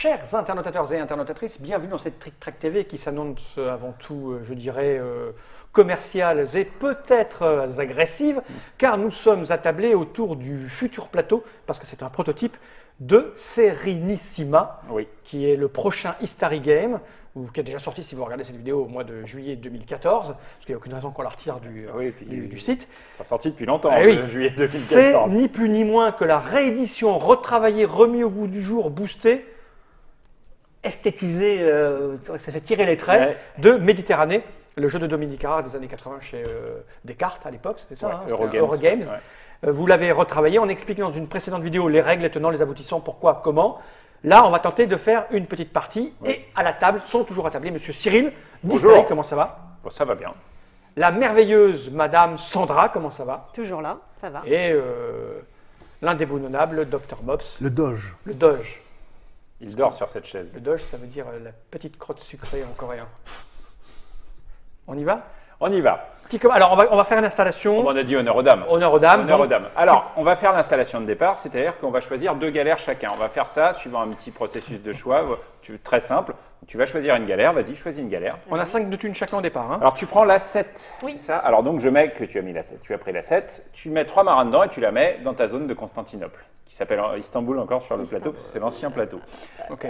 Chers internautateurs et internautatrices, bienvenue dans cette Trick Track TV qui s'annonce avant tout, je dirais, commerciales et peut-être agressives, car nous sommes attablés autour du futur plateau, parce que c'est un prototype de Serenissima, Oui. qui est le prochain History Game, ou qui est déjà sorti si vous regardez cette vidéo au mois de juillet 2014, parce qu'il n'y a aucune raison qu'on la retire du site. Ça a sorti depuis longtemps, Ah oui. juillet C'est 2014. ni plus ni moins que la réédition retravaillée, remis au goût du jour, boostée, esthétisée, ça fait tirer les traits, Ouais. de Méditerranée, le jeu de Dominique Arras des années 80 chez Descartes à l'époque, c'était ça, Ouais, hein, c'était Eurogames. Eurogames. Ouais. Vous l'avez retravaillé en expliquant dans une précédente vidéo les règles, les tenants, les aboutissants, pourquoi, comment. Là, on va tenter de faire une petite partie. Oui. Et à la table, sont toujours attablés Monsieur Cyril, Bonjour. d'History, comment ça va? Bon, ça va bien. La merveilleuse Madame Sandra, comment ça va? Toujours là, ça va. Et l'indéboulonnable Dr Mops, Le Doge. le Doge. Il dort sur cette chaise. Le Doge, ça veut dire la petite crotte sucrée en coréen. On y va? On y va. Alors, on va faire une installation. On a dit honneur aux dames. Honneur aux dames. Honneur donc. aux dames. Alors, on va faire l'installation de départ, c'est-à-dire qu'on va choisir 2 galères chacun. On va faire ça suivant un petit processus de choix très simple. Tu vas choisir une galère, vas-y, choisis une galère. On a 5 de thunes chacun au départ. Hein. Alors, tu prends la 7, Oui. c'est ça? Alors, donc, je mets que tu as mis la 7. Tu as pris la 7, tu mets 3 marins dedans et tu la mets dans ta zone de Constantinople, qui s'appelle Istanbul encore sur le plateau, parce que c'est l'ancien plateau. Ok.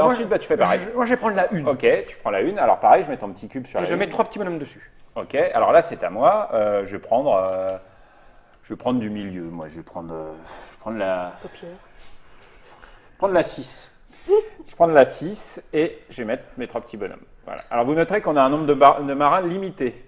Ensuite, bah, tu fais pareil. Moi, je vais prendre la 1. Ok, tu prends la 1. Alors, pareil, je mets ton petit cube sur Et la je mets une. 3 petits bonhommes dessus. Ok, alors là c'est à moi. Je vais prendre du milieu. Moi, je vais prendre la Paupière. 6. Je vais prendre la 6 et je vais mettre mes 3 petits bonhommes. Voilà. Alors vous noterez qu'on a un nombre de marins limité.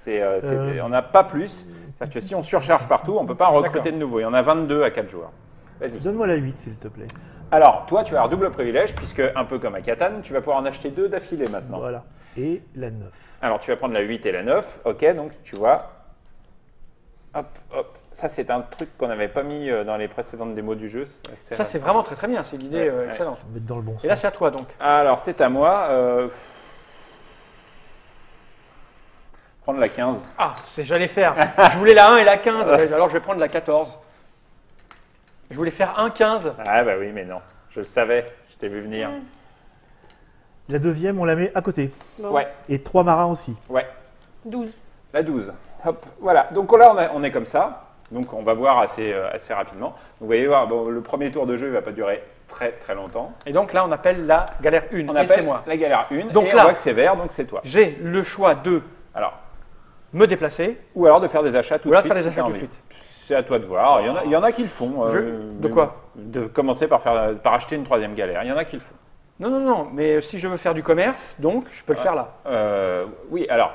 On n'a pas plus. C'est-à-dire que si on surcharge partout, on ne peut pas en recruter D'accord. de nouveau. Il y en a 22 à 4 joueurs. Vas-y. Donne-moi la 8, s'il te plaît. Alors, toi, tu vas avoir double privilège, puisque un peu comme à Catan, tu vas pouvoir en acheter 2 d'affilée maintenant. Voilà. Et la 9. Alors, tu vas prendre la 8 et la 9. Ok, donc tu vois. Hop, hop. Ça, c'est un truc qu'on n'avait pas mis dans les précédentes démos du jeu. Ça, c'est vraiment très très bien. C'est une idée Ouais, excellente. Je vais mettre dans le bon sens. Et là, c'est à toi donc. Alors, c'est à moi. Prendre la 15. Ah, j'allais faire. Je voulais la 1 et la 15. Alors, je vais prendre la 14. Je voulais faire 1, 15. Ah, bah oui, mais non. Je le savais. Je t'ai vu venir. La deuxième, on la met à côté. Bon. Ouais, Et 3 marins aussi. ouais. 12. La 12. Hop, voilà. Donc là, on est comme ça. Donc, on va voir assez rapidement. Donc, vous voyez, voir, bon, le premier tour de jeu ne va pas durer très très longtemps. Et donc là, on appelle la galère 1. On et c'est appelle moi. la galère 1. Donc et là- on voit que c'est vert, donc c'est toi. J'ai le choix de Alors, me déplacer. ou alors de faire des achats tout Ou de alors suite. de faire des si t'as achats tout de envie. suite. C'est à toi de voir. Il y en a qui le font. De quoi? De commencer par acheter une 3e galère. Il y en a qui le font. Non, non, non. Mais si je veux faire du commerce, donc, je peux le faire là. Oui, alors,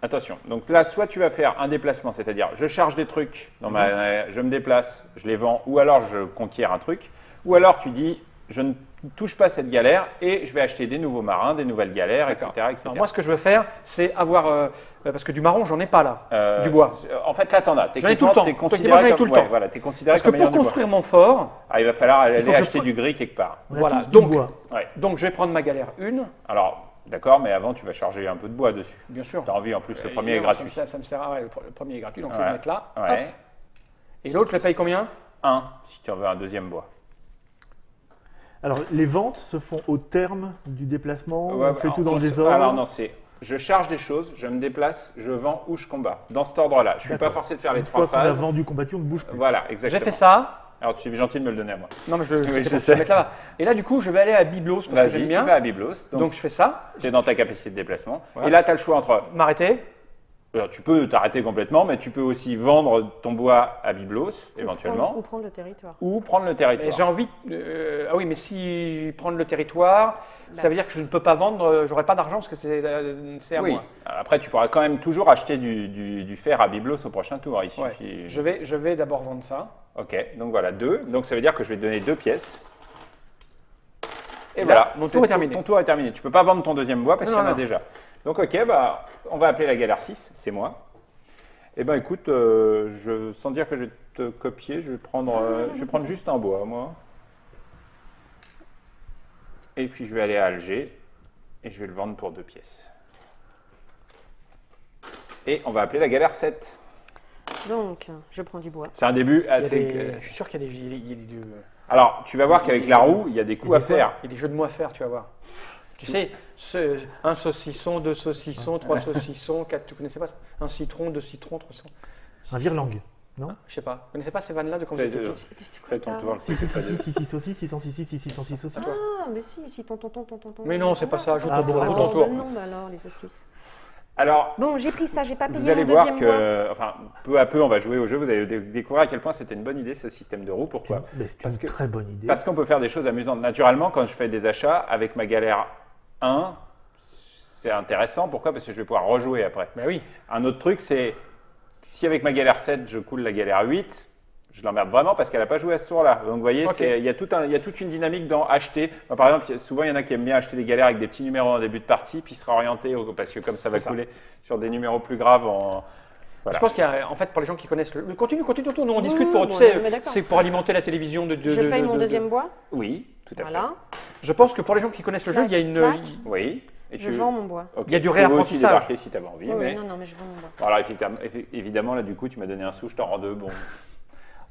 attention. Donc là, soit tu vas faire un déplacement, c'est-à-dire je charge des trucs, je me déplace, je les vends, ou alors je conquiers un truc, ou alors tu dis je ne touche pas cette galère et je vais acheter des nouveaux marins, des nouvelles galères, etc. etc. Alors, moi, ce que je veux faire, c'est avoir. Parce que du marron, j'en ai pas là. Du bois. En fait, là, t'en as. J'en ai tout le temps. T'es Toi, considéré moi, j'en ai comme- tout le ouais, temps. Voilà, t'es considéré Parce que comme pour ayant du bois. construire mon fort, Ah, il va falloir aller faut que je acheter pre- du gris quelque part. On a Voilà, tous du donc- bois. Ouais. donc je vais prendre ma galère 1, Alors, d'accord, mais avant, tu vas charger un peu de bois dessus. bien sûr. T'as envie, en plus, le premier est Évidemment, gratuit. Ça me sert à. Ouais, le premier est gratuit, donc je vais Ouais. le mettre là. Ouais. Hop. Et l'autre, je le paye combien? 1, si tu en veux un deuxième bois. Alors, les ventes se font au terme du déplacement. Ouais, on fait tout dans on le se- désordre. Alors non, c'est je charge des choses, je me déplace, je vends ou je combats. Dans cet ordre-là. Je suis pas D'accord. forcé de faire les Une 3 fois qu'on a phases. vendu, combattu, on ne bouge plus. Voilà, exactement. J'ai fait ça. Alors tu es gentil de me le donner à moi. Non, mais je Oui, c'était je pour sais. le mettre là-bas. Et là, du coup, je vais aller à Biblos parce que Vas-y, j'aime tu bien. vas à Biblos. Donc, Donc, je fais ça. tu es dans ta capacité de déplacement. Voilà. Et là, tu as le choix entre. M'arrêter. Alors, tu peux t'arrêter complètement, mais tu peux aussi vendre ton bois à Biblos, éventuellement, Ou prendre le territoire. ou prendre le territoire. Et j'ai envie. Ah oui, mais si prendre le territoire, ça veut dire que je ne peux pas vendre, j'aurai pas d'argent parce que c'est à Oui. moi. Après, tu pourras quand même toujours acheter du fer à Biblos au prochain tour. Il Ouais. suffit. Je vais d'abord vendre ça. Ok, donc voilà, 2. Donc ça veut dire que je vais te donner 2 pièces. Et Là, voilà, mon tour est terminé. Ton tour est terminé. Tu peux pas vendre ton deuxième bois parce Non, qu'il y en a non. déjà. Donc ok, bah, on va appeler la galère 6, c'est moi. Eh ben écoute, sans dire que je vais te copier, je vais prendre juste un bois, moi. Et puis je vais aller à Alger et je vais le vendre pour 2 pièces. Et on va appeler la galère 7. Donc, je prends du bois. C'est un début Il y a assez... des- je suis sûr qu'il y a des. Alors, tu vas voir qu'avec la roue, il y a des coups à faire. Il y a des jeux de mots à faire, tu vas voir. Tu sais, un saucisson, 2 saucissons, 3 saucissons, 4, tu connaissais pas ça? Un citron, 2 citrons, 3 citrons. Un virlang. Non? Je sais pas. Vous connaissez pas ces vannes-là de quand Fais- vous étiez euh, petit? Fais ton tour. Si, saucisses, 606, saucisses. Ah, mais si, ton. Mais non, c'est pas ça. Joue Ah ton bon, tour. alors. Joue ton tour. Non, bah alors, les saucisses. Alors, Bon, j'ai pris ça, j'ai pas payé vous allez le voir deuxième mois. que, enfin, peu à peu, on va jouer au jeu. Vous allez découvrir à quel point c'était une bonne idée ce système de roue. Pourquoi? Mais c'est Parce une que- très bonne idée. Parce qu'on peut faire des choses amusantes. Naturellement, quand je fais des achats avec ma galère 1, c'est intéressant. Pourquoi? Parce que je vais pouvoir rejouer après. Mais oui. Un autre truc, c'est si avec ma galère 7, je coule la galère 8, je l'emmerde vraiment parce qu'elle n'a pas joué à ce tour-là. Donc vous voyez, Ok. il y a toute une dynamique dans acheter. Moi, par exemple, souvent il y en a qui aiment bien acheter des galères avec des petits numéros en début de partie, puis se réorienter parce que comme ça va C'est ça. couler sur des numéros plus graves. Voilà. Je pense qu'il y a, en fait, pour les gens qui connaissent le. Continue ton tour. Nous, on Oui, discute pour. oui, Tu bon, sais, mais d'accord. c'est pour alimenter la télévision de. Je paye mon deuxième bois. Oui, tout à Voilà. Je pense que pour les gens qui connaissent le jeu, il y a une. Clac. fait. Oui. Et Je vends mon bois. Ok. Il y a du Tu peux aussi réapprentissage. débarquer si tu avais envie. Oui, mais... non, mais je vends mon bois. Alors évidemment, là du coup, tu m'as donné un sou, je t'en rends deux. Bon,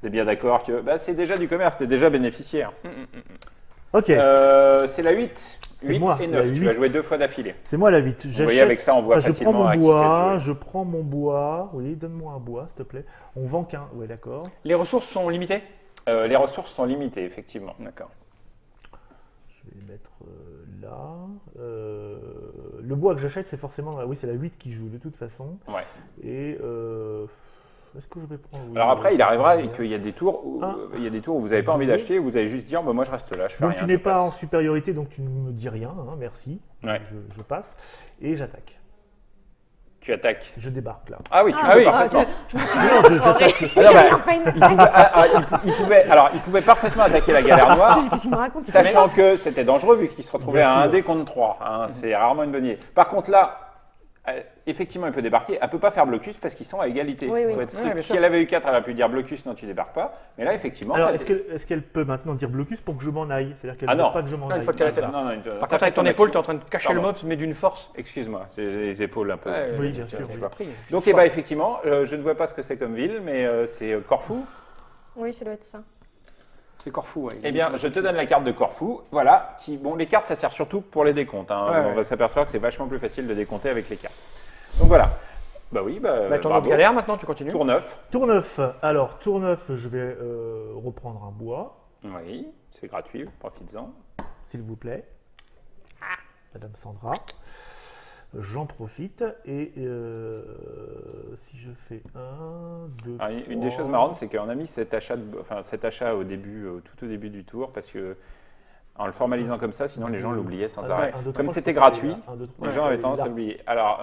on est bien d'accord que c'est déjà du commerce, c'est déjà bénéficiaire. Ok, C'est la 8. C'est 8 moi, et la 9. Tu vas 8. jouer 2 fois d'affilée. c'est moi la 8. Vous voyez, avec ça, on voit je prends facilement mon à qui bois, c'est de je prends mon bois. Oui, donne-moi un bois, s'il te plaît. On vend qu'un. Oui, d'accord. Les ressources sont limitées. Les ressources sont limitées, effectivement. D'accord. Je vais le mettre là. Le bois que j'achète, c'est forcément. Oui, c'est la 8 qui joue de toute façon. Ouais. Et est-ce que je vais prendre. Oui, Alors après, il arrivera bien. qu'il y a des tours où, Un. vous n'avez pas envie Deux. d'acheter, où vous allez juste dire moi je reste là, je fais Donc rien. tu n'es je pas passe. en supériorité, donc tu ne me dis rien. Hein, merci. Ouais. Je passe. Et j'attaque. Tu attaques. Je débarque là. Ah oui, tu Ah peux oui. parfaitement. J'attaque. Il pouvait parfaitement attaquer la galère noire. Qu'est-ce qu'il me raconte? Sachant que c'était dangereux vu qu'il se retrouvait Bien à 1 sûr. dé contre 3. Hein, c'est rarement une bonne idée. Par contre là, effectivement, il peut débarquer. Elle ne peut pas faire blocus parce qu'ils sont à égalité. Oui, oui. Faut être strict. Ouais, bien Si sûr. elle avait eu 4, elle a pu dire blocus, non, tu débarques pas. Mais là, effectivement. Alors, t'as- est-ce qu'elle peut maintenant dire blocus pour que je m'en aille? C'est-à-dire qu'elle Ah ne non. veut pas que je m'en Non, une aille. fois qu'elle était là. Non, Par t'as contre, fait avec ton ton épaule, tu es action. en train de cacher le Pardon. mob, mais d'une force. Excuse-moi, j'ai les épaules un peu. Oui, bien sûr, Tu oui. l'as pris. Donc, eh ben, effectivement, je ne vois pas ce que c'est comme ville, mais c'est Corfou. Oui, ça doit être ça. C'est Corfou. Ouais. Eh bien, je te donne la carte de Corfou. Voilà. Bon, les cartes, ça sert surtout pour les décomptes. Hein. Ouais, On ouais. va s'apercevoir que c'est vachement plus facile de décompter avec les cartes. Donc voilà. Bah oui, Bah, ton bravo. autre galère maintenant, tu continues. Tour 9. Tour 9. Alors, tour 9, je vais reprendre un bois, Oui, c'est gratuit, profites-en. s'il vous plaît. Madame Sandra. J'en profite. Et si je fais 1, 2, Alors, une des choses marrantes, c'est qu'on a mis cet achat, au début, tout au début du tour, parce que en le formalisant comme ça, sinon les gens l'oubliaient sans arrêt. Comme c'était gratuit, les gens avaient tendance à l'oublier. Alors,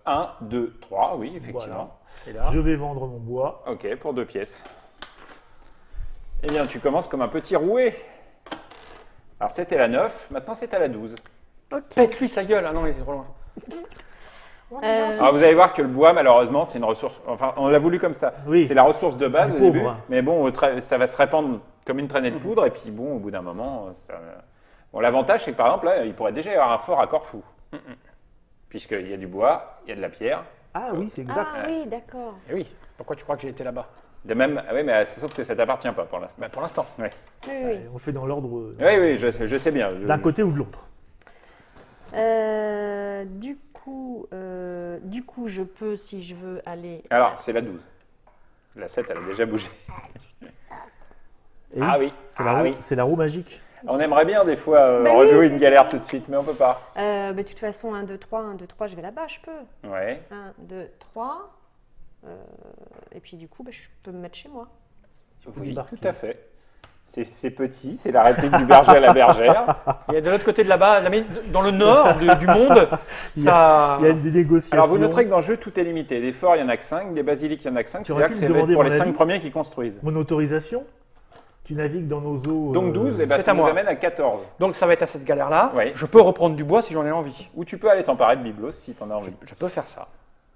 1, 2, 3, oui, effectivement. Et là, Je vais vendre mon bois. Ok, pour 2 pièces. Eh bien, tu commences comme un petit roué. Alors, c'était la 9, maintenant c'est à la 12. pète-lui sa gueule. Ah non, il est trop loin. Alors, vous allez voir que le bois, malheureusement, c'est une ressource. Enfin, on l'a voulu comme ça. Oui. C'est la ressource de base Du au pauvre. début. Mais bon, ça va se répandre comme une traînée de poudre. Et puis, bon, au bout d'un moment. Bon, l'avantage, c'est que par exemple, là, il pourrait déjà y avoir un fort à Corfou. Puisqu'il y a du bois, il y a de la pierre. Ah oui, c'est exact. Ah oui, d'accord. Et oui. Pourquoi tu crois que j'ai été là-bas? De même, ah oui, mais sauf que ça t'appartient pas pour l'instant. Bah, pour l'instant. Oui, oui. On le fait dans l'ordre Oui, je sais bien. d'un côté ou de l'autre. Du coup, je peux, si je veux, aller. Alors, c'est la 12. La 7, elle a déjà bougé. Et Ah oui, C'est la, ah roue, oui. c'est la roue magique. On aimerait bien des fois Bah oui, rejouer une galère tout de suite, mais on peut pas. De toute façon, 1, 2, 3, 1, 2, 3, je vais là-bas, je peux. Ouais. 1, 2, 3. Et puis du coup, je peux me mettre chez moi. Oui, débarquer. tout à fait. C'est petit, c'est la réplique du berger à la bergère. Et de l'autre côté de là-bas, dans le nord du monde, Il y a- ça. Il y a des négociations. Alors vous noterez que dans le jeu, tout est limité. Des forts, il y en a que 5, des basiliques, il y en a que 5. Tu C'est aurais là pu que me c'est demander pour mon les 5 avis premiers qui construisent. Mon autorisation, tu navigues dans nos eaux. Donc 12, et ben, c'est ça à nous moi. amène à 14. Donc ça va être à cette galère-là. Oui. Je peux reprendre du bois si j'en ai envie. Ou tu peux aller t'emparer de biblos si tu en as envie. Je peux faire ça.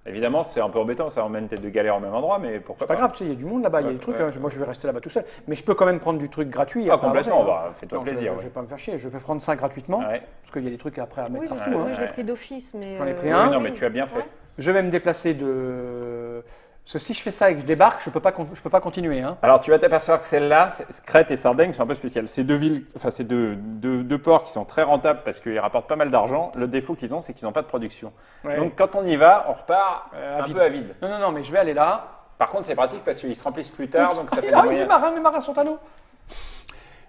Évidemment, c'est un peu embêtant, ça emmène tes deux galères au même endroit, mais pourquoi C'est pas grave, tu sais, il y a du monde là-bas, il y a Ouais, des trucs. ouais. Hein, moi, je vais rester là-bas tout seul. Mais je peux quand même prendre du truc gratuit. et Ah, après complètement, avancer, hein. bah, fais-toi Donc, plaisir. Je vais pas me faire chier. Je vais prendre ça gratuitement. Ouais. Parce qu'il y a des trucs après à mettre Oui, partout. moi hein. je l'ai pris d'office, mais. J'en ai pris Oui, un. non, mais tu as bien fait. Je vais me déplacer de Parce que si je fais ça et que je débarque, je peux pas continuer. Hein. Alors, tu vas t'apercevoir que celles-là, Crète et Sardaigne, sont un peu spéciales. C'est deux villes, enfin, c'est deux ports qui sont très rentables parce qu'ils rapportent pas mal d'argent. Le défaut qu'ils ont, c'est qu'ils n'ont pas de production. Ouais. Donc, quand on y va, on repart un vide. peu à vide. Non, mais je vais aller là. Par contre, c'est pratique parce qu'ils se remplissent plus tard, donc ça fait des Ah, moyens. mes marins sont à l'eau.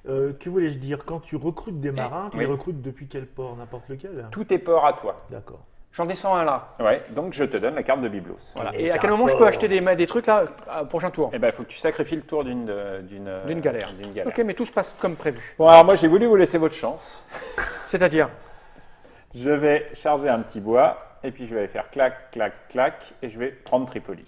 Que voulais-je dire? Quand tu recrutes des marins, tu oui. les recrutes depuis quel port? N'importe lequel? Tout est port à toi. D'accord. J'en descends un là. Ouais, donc je te donne la carte de Byblos. Voilà. Et Et à t'as quel un moment je peux port. acheter des trucs là au prochain tour? Eh ben, il faut que tu sacrifies le tour d'une galère. Ok, mais tout se passe comme prévu. Bon, alors moi, j'ai voulu vous laisser votre chance. C'est-à-dire? Je vais charger un petit bois, et puis je vais aller faire clac, clac, clac, et je vais prendre Tripoli.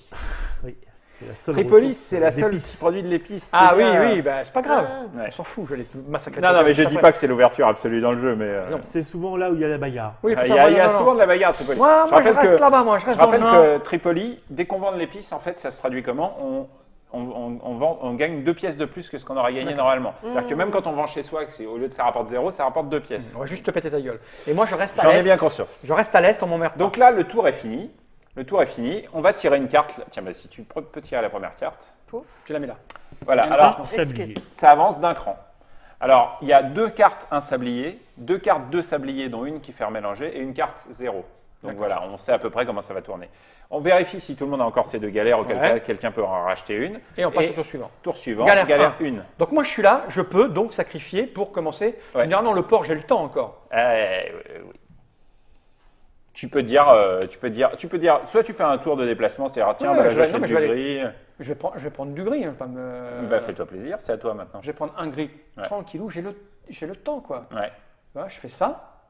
Oui. C'est la seule Tripoli, ressource c'est la seule d'épices. qui produit de l'épice. Ah c'est oui, bien. oui, bah, c'est pas grave. Ah. Ouais. On s'en fout, je vais les massacrer. Non, non, mais je juste dis après. pas que c'est l'ouverture absolue dans le jeu, mais Non. C'est souvent là où il y a la bagarre. Oui, tout il ça, y a, ouais, il y a non, non. souvent de la bagarre à Tripoli. Moi, je rappelle reste que- là-bas, moi, je Je reste dans le rappelle nord. que Tripoli, dès qu'on vend de l'épice, en fait, ça se traduit comment? On gagne 2 pièces de plus que ce qu'on aurait gagné normalement. C'est-à-dire que même quand on vend chez soi, au lieu de ça rapporte 0, ça rapporte 2 pièces. On va juste te péter ta gueule. Et moi, je reste à J'en ai l'est. bien conscience. Je reste à l'est, on m'emmerde. Donc là, le tour est fini. Le tour est fini. On va tirer une carte. Tiens, bah, si tu peux tirer la première carte. Pouf. Tu la mets là. Voilà. Une Alors, passe. Sablier. ça avance d'un cran. Alors, il y a 2 cartes, un sablier, 2 cartes, 2 sabliers, dont une qui fait mélanger, et une carte 0. Donc D'accord. voilà, on sait à peu près comment ça va tourner. On vérifie si tout le monde a encore ces 2 galères, auquel Ouais. cas quelqu'un peut en racheter une. Et on passe au tour suivant. Tour suivant, Galère galère, un. 1. Donc moi, je suis là, je peux donc sacrifier pour commencer. Ouais. Tu me diras, non, le port, j'ai le temps encore. Oui. Tu peux dire, soit tu fais un tour de déplacement, c'est-à-dire tiens, Ouais, bah, je vais- j'achète non, mais du je vais gris. Je vais prendre du gris, hein, pas me. Bah, fais-toi plaisir, c'est à toi maintenant. Je vais prendre un gris Ouais. tranquillou, j'ai le temps, quoi. Ouais. Voilà, je fais ça.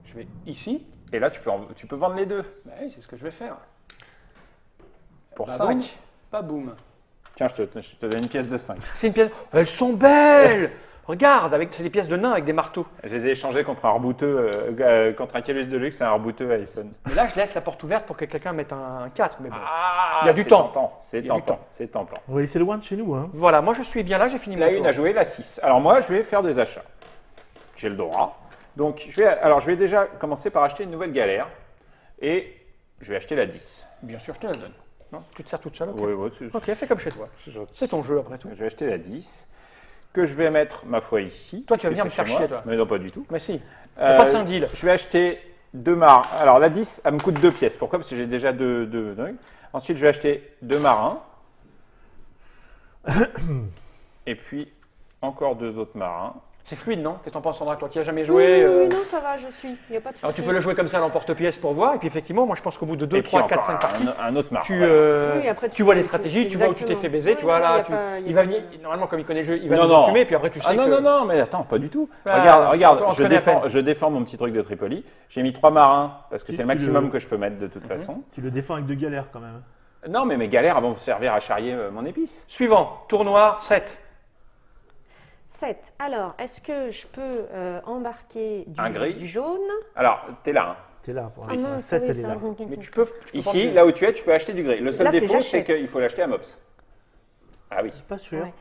Je vais ici. Et là, tu peux vendre les deux Bah oui, c'est ce que je vais faire. pour Bah, 5. boum. Pas boum. Tiens, je te donne une pièce de 5. C'est une pièce. Elles sont belles. Regarde, c'est des pièces de nains avec des marteaux. Je les ai échangées contre un rebouteux, contre un Calus de luxe et un rebouteux Allison. Mais là, je laisse la porte ouverte pour que quelqu'un mette un 4. Mais bon. Ah, Il y a du c'est temps. tentant, c'est Il y a du tentant, temps. c'est tentant. On va laisser loin de chez nous. Hein. Voilà, moi je suis bien là, j'ai fini La mon 1 tour. a joué la 6. Alors moi, je vais faire des achats. J'ai le droit. Donc, je vais déjà commencer par acheter une nouvelle galère. Et je vais acheter la 10. Bien sûr, je te la donne. Non, tu te sers toute seule, ok. Ouais, Ok, fais comme chez toi. c'est gentil. C'est ton jeu après tout. Je vais acheter la 10. Que je vais mettre, ma foi, ici. Toi, tu vas parce venir que me c'est faire chez moi. chier, toi. Mais non, pas du tout. Mais si. Euh, On passe un deal. Je vais acheter 2 marins. Alors la 10, elle me coûte 2 pièces. Pourquoi? Parce que j'ai déjà 2. Ensuite, je vais acheter 2 marins. Et puis, encore 2 autres marins. C'est fluide, non? Qu'est-ce que t'en penses, Sandra? Toi qui as jamais Oui, joué. oui, non, ça va, je suis. Il n'y a pas de souci. Alors tu peux le jouer comme ça à l'emporte-pièce pour voir. Et puis effectivement, moi je pense qu'au bout de 2, Et puis 3, 4, encore 5 parties, un autre marin. tu, voilà. Oui, après, tu vois les tu- stratégies, tu vois où tu t'es fait baiser, Oui, tu vois non, là, y a pas- y a il va pas- venir, normalement comme il connaît le jeu, il va Non, nous non. fumer, puis après tu sais Ah que... non, mais attends, pas du tout. Ah, regarde, on te connaît à peine. je défends mon petit truc de Tripoli. J'ai mis 3 marins parce que Tu- c'est le tu maximum le- que je peux mettre de toute façon. Tu le défends avec 2 galères quand même. Non, mais mes galères vont me servir à charrier mon épice. Suivant, tour noir, 7. 7. Alors, est-ce que je peux embarquer Un gris. du jaune? Alors, t'es là. Hein. T'es là pour Ah l'instant. non, 7, oui, elle est ça- là. Mais tu peux Ici, prendre- là où tu es, tu peux acheter du gris. Le seul Là, c'est défaut, c'est j'achète. qu'il faut l'acheter à Mops. Ah oui, Pas cher. Ouais.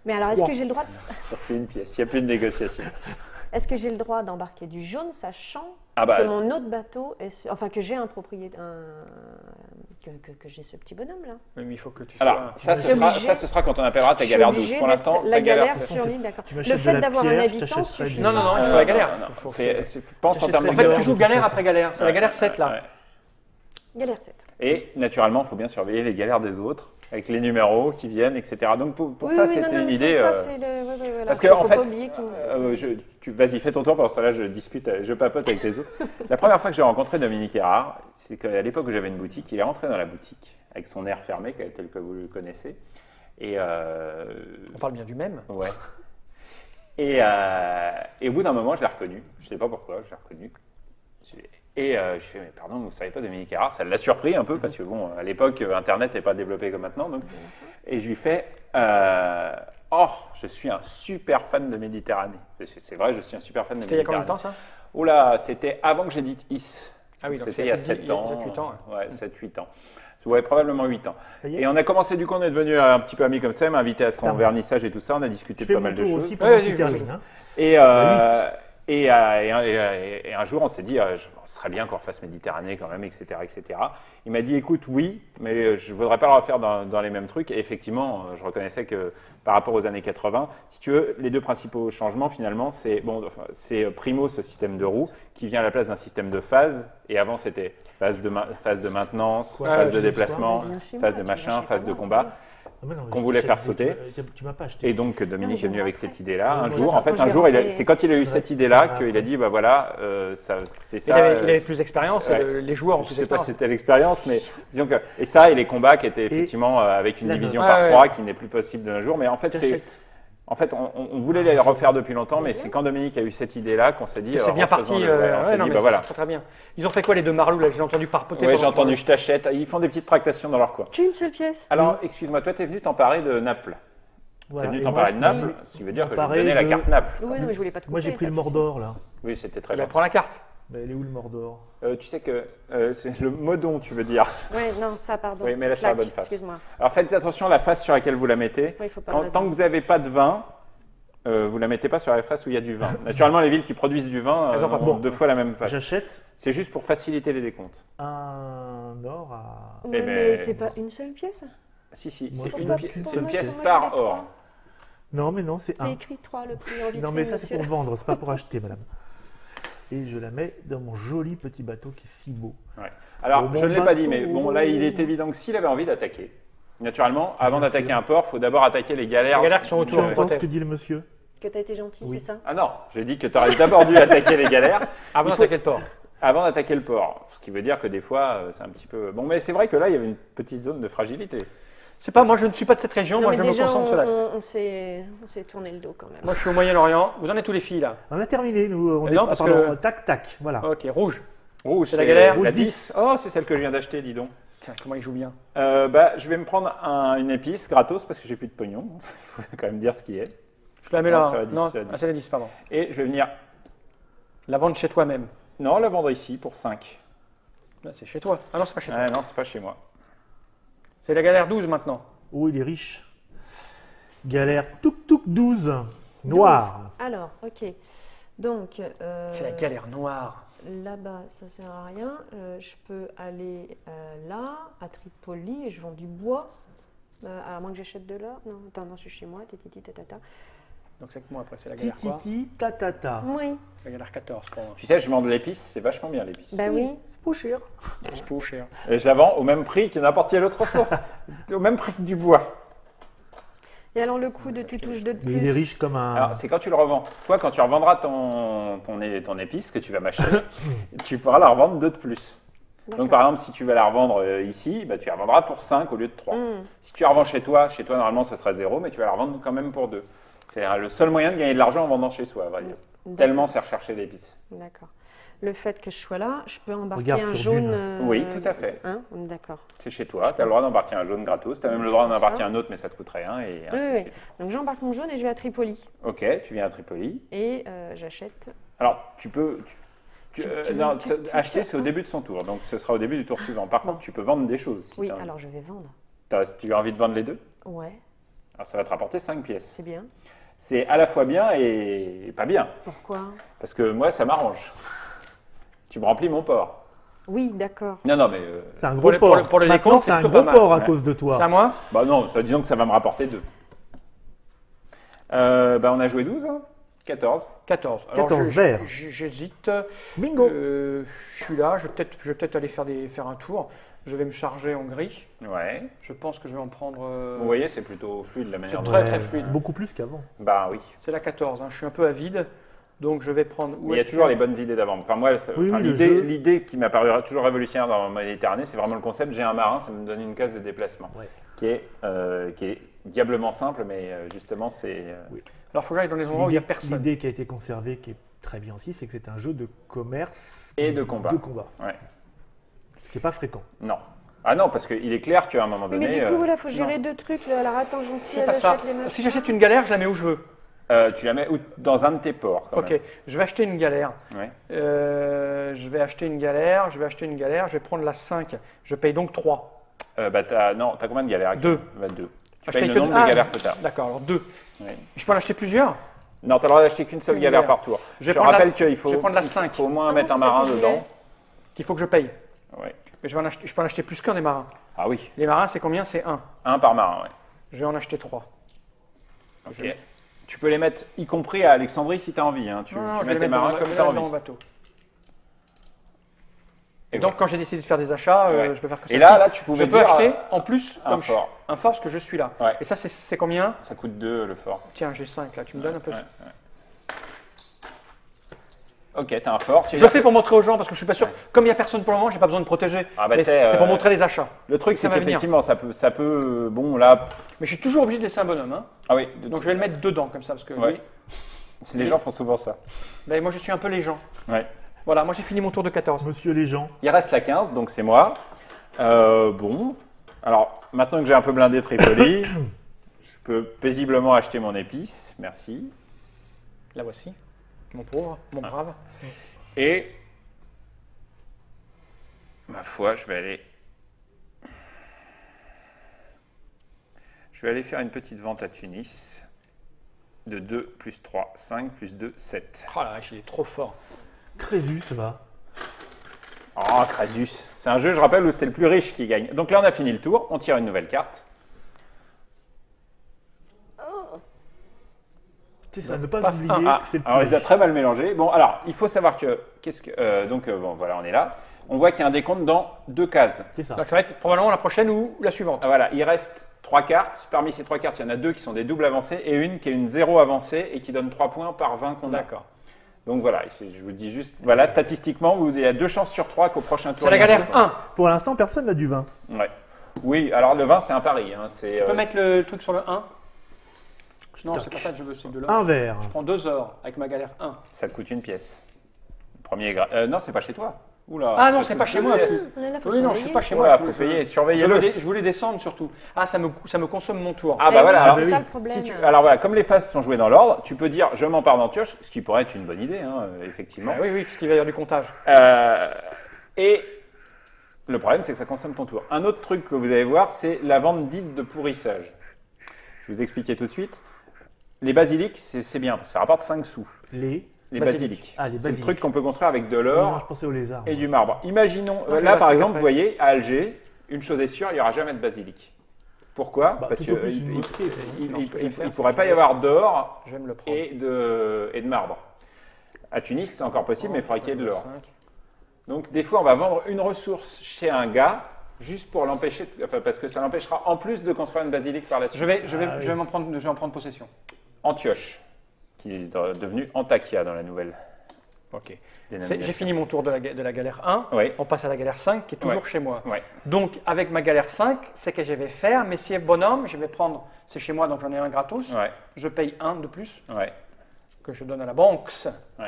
Mais alors, est-ce Wow. que j'ai le droit ça, c'est une pièce. Il n'y a plus de négociation. Est-ce que j'ai le droit d'embarquer du jaune, sachant Ah bah, que mon autre bateau est enfin que j'ai un propriétaire, que j'ai ce petit bonhomme là. Oui, mais il faut que tu alors, sois- ça, Je ce suis sera, obligée- ça, ce sera quand on appellera ta Je suis galère 12. obligée Pour d'être l'instant, la ta galère, galère c'est sur l'île, d'accord. Tu Le m'achètes fait de la d'avoir un pierre, je habitant t'achèterai suffit. du- Non, non, non, il faut la galère. Faut- pense en J'achèterai termes de En fait, galère. tu joues galère après galère. C'est la galère 7 là. Ouais. Galère 7. Et naturellement, il faut bien surveiller les galères des autres, avec les numéros qui viennent, etc. Donc pour Oui, ça, oui, c'était non, non, une mais idée. Ça, c'est le... oui, oui, voilà. Parce que Faut en pas fait, oublier qu'il- vas-y, fais ton tour. Pendant ça, là, je discute, je papote avec les autres. La première fois que j'ai rencontré Dominique Erard, c'est qu'à l'époque où j'avais une boutique, il est rentré dans la boutique avec son air fermé, tel que vous le connaissez. Et On parle bien du même. ouais. Et au bout d'un moment, je l'ai reconnu. Je ne sais pas pourquoi, je l'ai reconnu. Et je fais, mais pardon, vous ne savez pas Dominique Erard? Ça l'a surpris un peu parce que bon, à l'époque, Internet n'est pas développé comme maintenant. Donc, et je lui fais, oh, je suis un super fan de Méditerranée. C'est vrai, je suis un super fan de C'était il y a combien Méditerranée. de temps ça? Oh là, c'était avant que j'édite Is. Ah oui, donc C'était il y a c'était 7 ans. 7-8 ans. Ouais, 7-8 ans. Ouais, probablement 8 ans. Ça y est. Et on a commencé, du coup, on est devenu un petit peu amis comme ça. Il m'a invité à son Putain. vernissage et tout ça. On a discuté Je de fais pas mon mal de tour choses. aussi pendant Ouais, qu'il vas-y, termine. Hein. Et, Et un jour, on s'est dit, ce serait bien qu'on refasse Méditerranée quand même, etc., etc. Il m'a dit, écoute, oui, mais je ne voudrais pas le refaire dans les mêmes trucs. Et effectivement, je reconnaissais que par rapport aux années 80, si tu veux, les deux principaux changements, finalement, c'est primo, ce système de roue, qui vient à la place d'un système de phase. Et avant, c'était phase de maintenance, phase de déplacement, phase de machin, phase de combat. Qu'on voulait faire sauter. Tu m'as pas acheté. Et donc Dominique est venu avec cette idée-là. Un Ouais, jour, ça, en fait, quand un je jour, l'ai rentré- c'est quand il a eu cette idée-là qu'il a dit, bah voilà, c'est ça. Il avait plus d'expérience, ouais. et les joueurs ont Je plus sais pas d'expérience. si c'était l'expérience, mais disons que et ça et les combats qui étaient effectivement avec une la division note. par Ouais, trois ouais. qui n'est plus possible de nos jours. Mais en fait, T'achètes. on voulait les refaire depuis longtemps, mais c'est quand Dominique a eu cette idée-là qu'on s'est dit. C'est bien parti. refaisons-le. Ouais, on s'est non, dit, mais bah voilà. c'est très bien. Ils ont fait quoi les deux marlous là? J'ai entendu parpoter. Ouais, pendant j'ai entendu, que- je t'achète. Ils font des petites tractations dans leur coin. Tu une seule pièce. Alors, excuse-moi, toi, tu es venu t'emparer de Naples. Voilà. Tu es venu Et moi, t'emparer je de prends- Naples, ce qui veut dire que je vais te m'emparer donner la de- carte Naples. Oui, non, mais je voulais pas te couper. Moi, j'ai pris le pas de souci. Mordor, là. Oui, c'était très Eh ben, gentil. prends la carte. Mais elle est où le Mordor? Tu sais que c'est le modon, tu veux dire. Ouais, non, ça, pardon. Oui, mais là, sur la Clac, bonne face. Excuse-moi. Alors faites attention à la face sur laquelle vous la mettez. Ouais, il faut pas Tant que vous n'avez pas de vin, vous la mettez pas sur la face où il y a du vin. Naturellement, les villes qui produisent du vin Elles ont pas ont de deux fois la même face. J'achète C'est juste pour faciliter les décomptes. un or à. Ouais, ben- mais c'est pas une seule pièce. Si, Moi, c'est je une, peux pas- pi- pour c'est une moi, pièce pour moi, par je l'ai or. trois. Non, mais non, c'est C'est un. écrit 3 le prix en vitrine. Non, mais ça, c'est monsieur. pour vendre, c'est pas pour acheter, madame. Et je la mets dans mon joli petit bateau qui est si beau. Ouais. Alors, Bon je ne l'ai pas dit, bateau. mais bon, là, il est évident que s'il avait envie d'attaquer, naturellement, avant Bien d'attaquer sûr. un port, il faut d'abord attaquer les galères. Les galères qui sont Tu autour. entends ce protège. que dit le monsieur? Que t'as été gentil, Oui. c'est ça? Ah non, j'ai dit que tu aurais d'abord dû attaquer les galères Avant Il faut- d'attaquer le port. avant d'attaquer le port. Ce qui veut dire que des fois, c'est un petit peu. Bon, mais c'est vrai que là, il y avait une petite zone de fragilité. C'est pas, moi je ne suis pas de cette région, Non, moi mais je me déjà, concentre sur l'Est. on s'est tourné le dos quand même. Moi je suis au Moyen-Orient. Vous en êtes tous les filles là? On a terminé, nous. On Mais est non, parce pardon, que- tac, tac, voilà. Ok, rouge. Rouge, C'est la galère. La Rouge 10. Oh, c'est celle que je viens d'acheter, dis donc. Tiens, comment il joue bien. Je vais me prendre une épice gratos parce que j'ai plus de pognon. Il faut quand même dire ce qui est. Je la mets Non, là. c'est la 10, Non, c'est la 10. c'est la 10, pardon. Et je vais venir, La vendre chez toi-même. non, la vendre ici pour 5. Là, c'est chez toi. Ah non, c'est pas chez toi. Ah, non, c'est pas chez moi. C'est la galère 12 maintenant. Oh, il est riche. Galère tuk-tuk 12. Noir. Alors, ok. Donc, C'est la galère noire. là-bas, ça sert à rien. Je peux aller là, à Tripoli, et je vends du bois. À moins que j'achète de l'or. Non, attends, non, je suis chez moi. Tititi, tatata. Donc c'est que moi après, c'est la galère quoi? Tititi, tatata. Oui, La galère 14 pour moi. Tu sais, je vends de l'épice, c'est vachement bien l'épice. bah oui. C'est pas cher. C'est trop cher. Et je la vends au même prix que n'importe quelle autre ressource. Au même prix que du bois. Et alors, le coup de tu touches de plus. Mais il est riche comme un. Alors, c'est quand tu le revends. Toi, quand tu revendras ton épice que tu vas m'acheter, tu pourras la revendre 2 de plus. Donc, par exemple, si tu vas la revendre ici, bah, tu la revendras pour 5 au lieu de 3. Si tu la revends chez toi, normalement, ça sera 0, mais tu vas la revendre quand même pour 2. C'est le seul moyen de gagner de l'argent en vendant chez soi, à vrai dire. D'accord. Tellement c'est recherché l'épice. D'accord. Le fait que je sois là, je peux embarquer Regarde un sur jaune. Dune. Oui, tout à fait. Hein, d'accord. C'est chez toi, tu as le droit d'embarquer un jaune gratos, tu as même le droit d'en embarquer un autre, mais ça te coûte rien. Et ainsi de Oui. suite. Donc j'embarque mon jaune et je vais à Tripoli. Ok, tu viens à Tripoli. Et j'achète. Alors, tu peux. Non, acheter, c'est au hein. début de son tour, donc ce sera au début du tour suivant. Par contre, tu peux vendre des choses. Si Oui, t'as envie. alors je vais vendre. Tu as envie de vendre les deux? Ouais, Alors, ça va te rapporter 5 pièces. c'est bien. C'est à la fois bien et pas bien. Pourquoi? Parce que moi, ça m'arrange. Tu me remplis mon port. Oui, d'accord. Non, mais. C'est un Pour gros les- port. pour les Maintenant, décomptes, c'est un c'est gros plutôt pas mal, port à ouais. cause de toi. C'est à moi? Bah non, disons que ça va me rapporter 2. On a joué 12, hein 14. 14. 14 verts. J'hésite. Bingo. Je suis là, je vais peut-être aller faire un tour. Je vais me charger en gris. Ouais. Je pense que je vais en prendre. Vous voyez, c'est plutôt fluide la manière C'est dont. très, Ouais, très fluide. Beaucoup plus qu'avant. Bah oui. C'est la 14. Hein. Je suis un peu avide. Donc je vais prendre. Mais il y a toujours les bonnes idées d'avant. Enfin, moi, Oui, le jeu. l'idée qui m'a paru toujours révolutionnaire dans Méditerranée, c'est vraiment le concept. J'ai un marin, ça me donne une case de déplacement. Ouais. Qui est diablement simple, mais justement, c'est. Alors il faut que j'aille dans les endroits où il n'y a personne. L'idée qui a été conservée, qui est très bien aussi, c'est que c'est un jeu de commerce Et de combat. Ce qui n'est pas fréquent. Non. Ah non, parce qu'il est clair qu'à un moment Oui, donné. mais du coup, voilà, il faut gérer non. 2 trucs. Là. Alors attends, j'en suis Je à fais pas ça. j'achète les machins. Si j'achète une galère, je la mets où je veux. tu la mets dans un de tes ports. Quand Ok, même. je vais acheter une galère. Ouais. Je vais acheter une galère, je vais prendre la 5. Je paye donc 3. T'as combien de galères? Deux. Bah, 2. Tu Ah, je payes paye le que nombre deux. de galères que tu as. D'accord, alors 2. Ouais. Je peux en acheter plusieurs? Non, tu as le droit d'acheter qu'une seule Une galère galère. par tour. Je vais Je prendre la- rappelle qu'il faut, je vais prendre la il 5. faut au moins Ah non, mettre un c'est ça marin que je voulais. dedans. Qu'il faut que je paye. Ouais. Mais je peux en acheter plus qu'un des marins. Ah oui, Les marins, c'est combien? C'est 1. un par marin, ouais. Je vais en acheter 3. Ok. Tu peux les mettre, y compris à Alexandrie si tu as envie. Hein. Tu Non, mets je vais tes les mettre marins dans, comme je vais tu as les mettre dans envie. mon bateau. Et Et donc, voilà. quand j'ai décidé de faire des achats, Ouais. je peux faire que ça. Et là, tu pouvais je peux dire, acheter en plus un comme fort. un fort parce que je suis là. Ouais. Et ça, c'est combien? Ça coûte 2 le fort. Tiens, j'ai 5 là. Tu me donnes un peu? Ouais, ouais. Ok, t'as un fort. Je le fais pour montrer aux gens parce que je suis pas sûr. Comme il n'y a personne pour le moment, j'ai pas besoin de protéger. Ah bah, Mais tu sais, c'est pour montrer les achats. Le truc, Ça c'est va venir. qu'effectivement, ça peut, bon là, Mais je suis toujours obligé de laisser un bonhomme. Hein. ah oui. Donc je vais le mettre dedans comme ça parce que Ouais. lui, Les gens font souvent ça. ben, moi je suis un peu les gens. Ouais. Voilà, moi j'ai fini mon tour de 14. Monsieur les gens. Il reste la 15, donc c'est moi. Bon, alors maintenant que j'ai un peu blindé Tripoli, je peux paisiblement acheter mon épice, merci. La voici, mon pauvre, mon brave. Et ma foi, je vais aller faire une petite vente à Tunis de 2 plus 3, 5 plus 2, 7. Oh la vache, il est trop fort. Crésus va. Oh, Crasus. C'est un jeu, je rappelle, où c'est le plus riche qui gagne. Donc là, on a fini le tour. On tire une nouvelle carte. Tu sais, ça ne pas Paf, oublier Ah, que c'est le alors, on plus les a riche. très mal mélangés. Bon, alors, il faut savoir que... bon, voilà, on est là. On voit qu'il y a un décompte dans 2 cases. C'est ça. Donc ça va être probablement la prochaine ou la suivante. Ah, voilà, il reste 3 cartes. Parmi ces 3 cartes, il y en a 2 qui sont des doubles avancées et une qui est une 0 avancée et qui donne 3 points par 20 qu'on a. D'accord. Donc voilà, je vous dis juste... Voilà, statistiquement, il y a 2 chances sur 3 qu'au prochain tour... C'est la il y ait un galère seul point. 1. Pour l'instant, personne n'a du vin. Ouais. Oui, alors le vin, c'est un pari. Hein. Tu peux mettre le truc sur le 1? Non, c'est Toc. pas ça que je veux, c'est de l'or. Un verre. Je prends 2 ors avec ma galère 1. Ça te coûte une pièce. Premier non, c'est pas chez toi. Oula. Ah non, Ça c'est te pas coûte chez deux moi. pièces. On est là, faut Oui, non, je surveiller. suis pas chez Voilà, moi. faut payer, Je surveillez-le. voulais descendre surtout. Ah, ça me consomme mon tour. Ah Eh bah oui, voilà, c'est alors, ça le problème. alors voilà, comme les phases sont jouées dans l'ordre, tu peux dire je m'empare d'Antioche, ce qui pourrait être une bonne idée, hein, effectivement. Ah oui, parce qu'il va y avoir du comptage. Et le problème, c'est que ça consomme ton tour. Un autre truc que vous allez voir, c'est la vente dite de pourrissage. Je vais vous expliquer tout de suite. Les basiliques, c'est bien, parce que ça rapporte 5 sous. Les. Les Basiliques. basiliques. Ah, les C'est le basiliques. truc qu'on peut construire avec de Non, l'or je pensais aux lézards. et du marbre. Imaginons, je là vois par ça exemple, après. vous voyez, à Alger, une chose est sûre, il n'y aura jamais de basilic. Pourquoi? Bah, Parce tout au qu'il plus une mosquée. Non, ce que je vais faire, ne c'est pourrait que pas je y vais- avoir d'or Je vais me le prendre. et de marbre. À Tunis, c'est encore possible, mais il faudrait qu'il y ait de l'or. 5. Donc, des fois, on va vendre une ressource chez un gars, juste pour l'empêcher, enfin, parce que ça l'empêchera en plus de construire une basilique par la suite. Je vais en prendre possession. Antioche, qui est devenu Antakya dans la nouvelle. Ok. dénomination. J'ai fini mon tour de la galère 1. Oui. On passe à la galère 5 qui est toujours Ouais. chez moi. Ouais. Donc, avec ma galère 5, c'est que je vais faire, messieurs bonhomme, je vais prendre, c'est chez moi, donc j'en ai un gratos. Ouais. Je paye 1 de plus Ouais. que je donne à la banque. Ouais.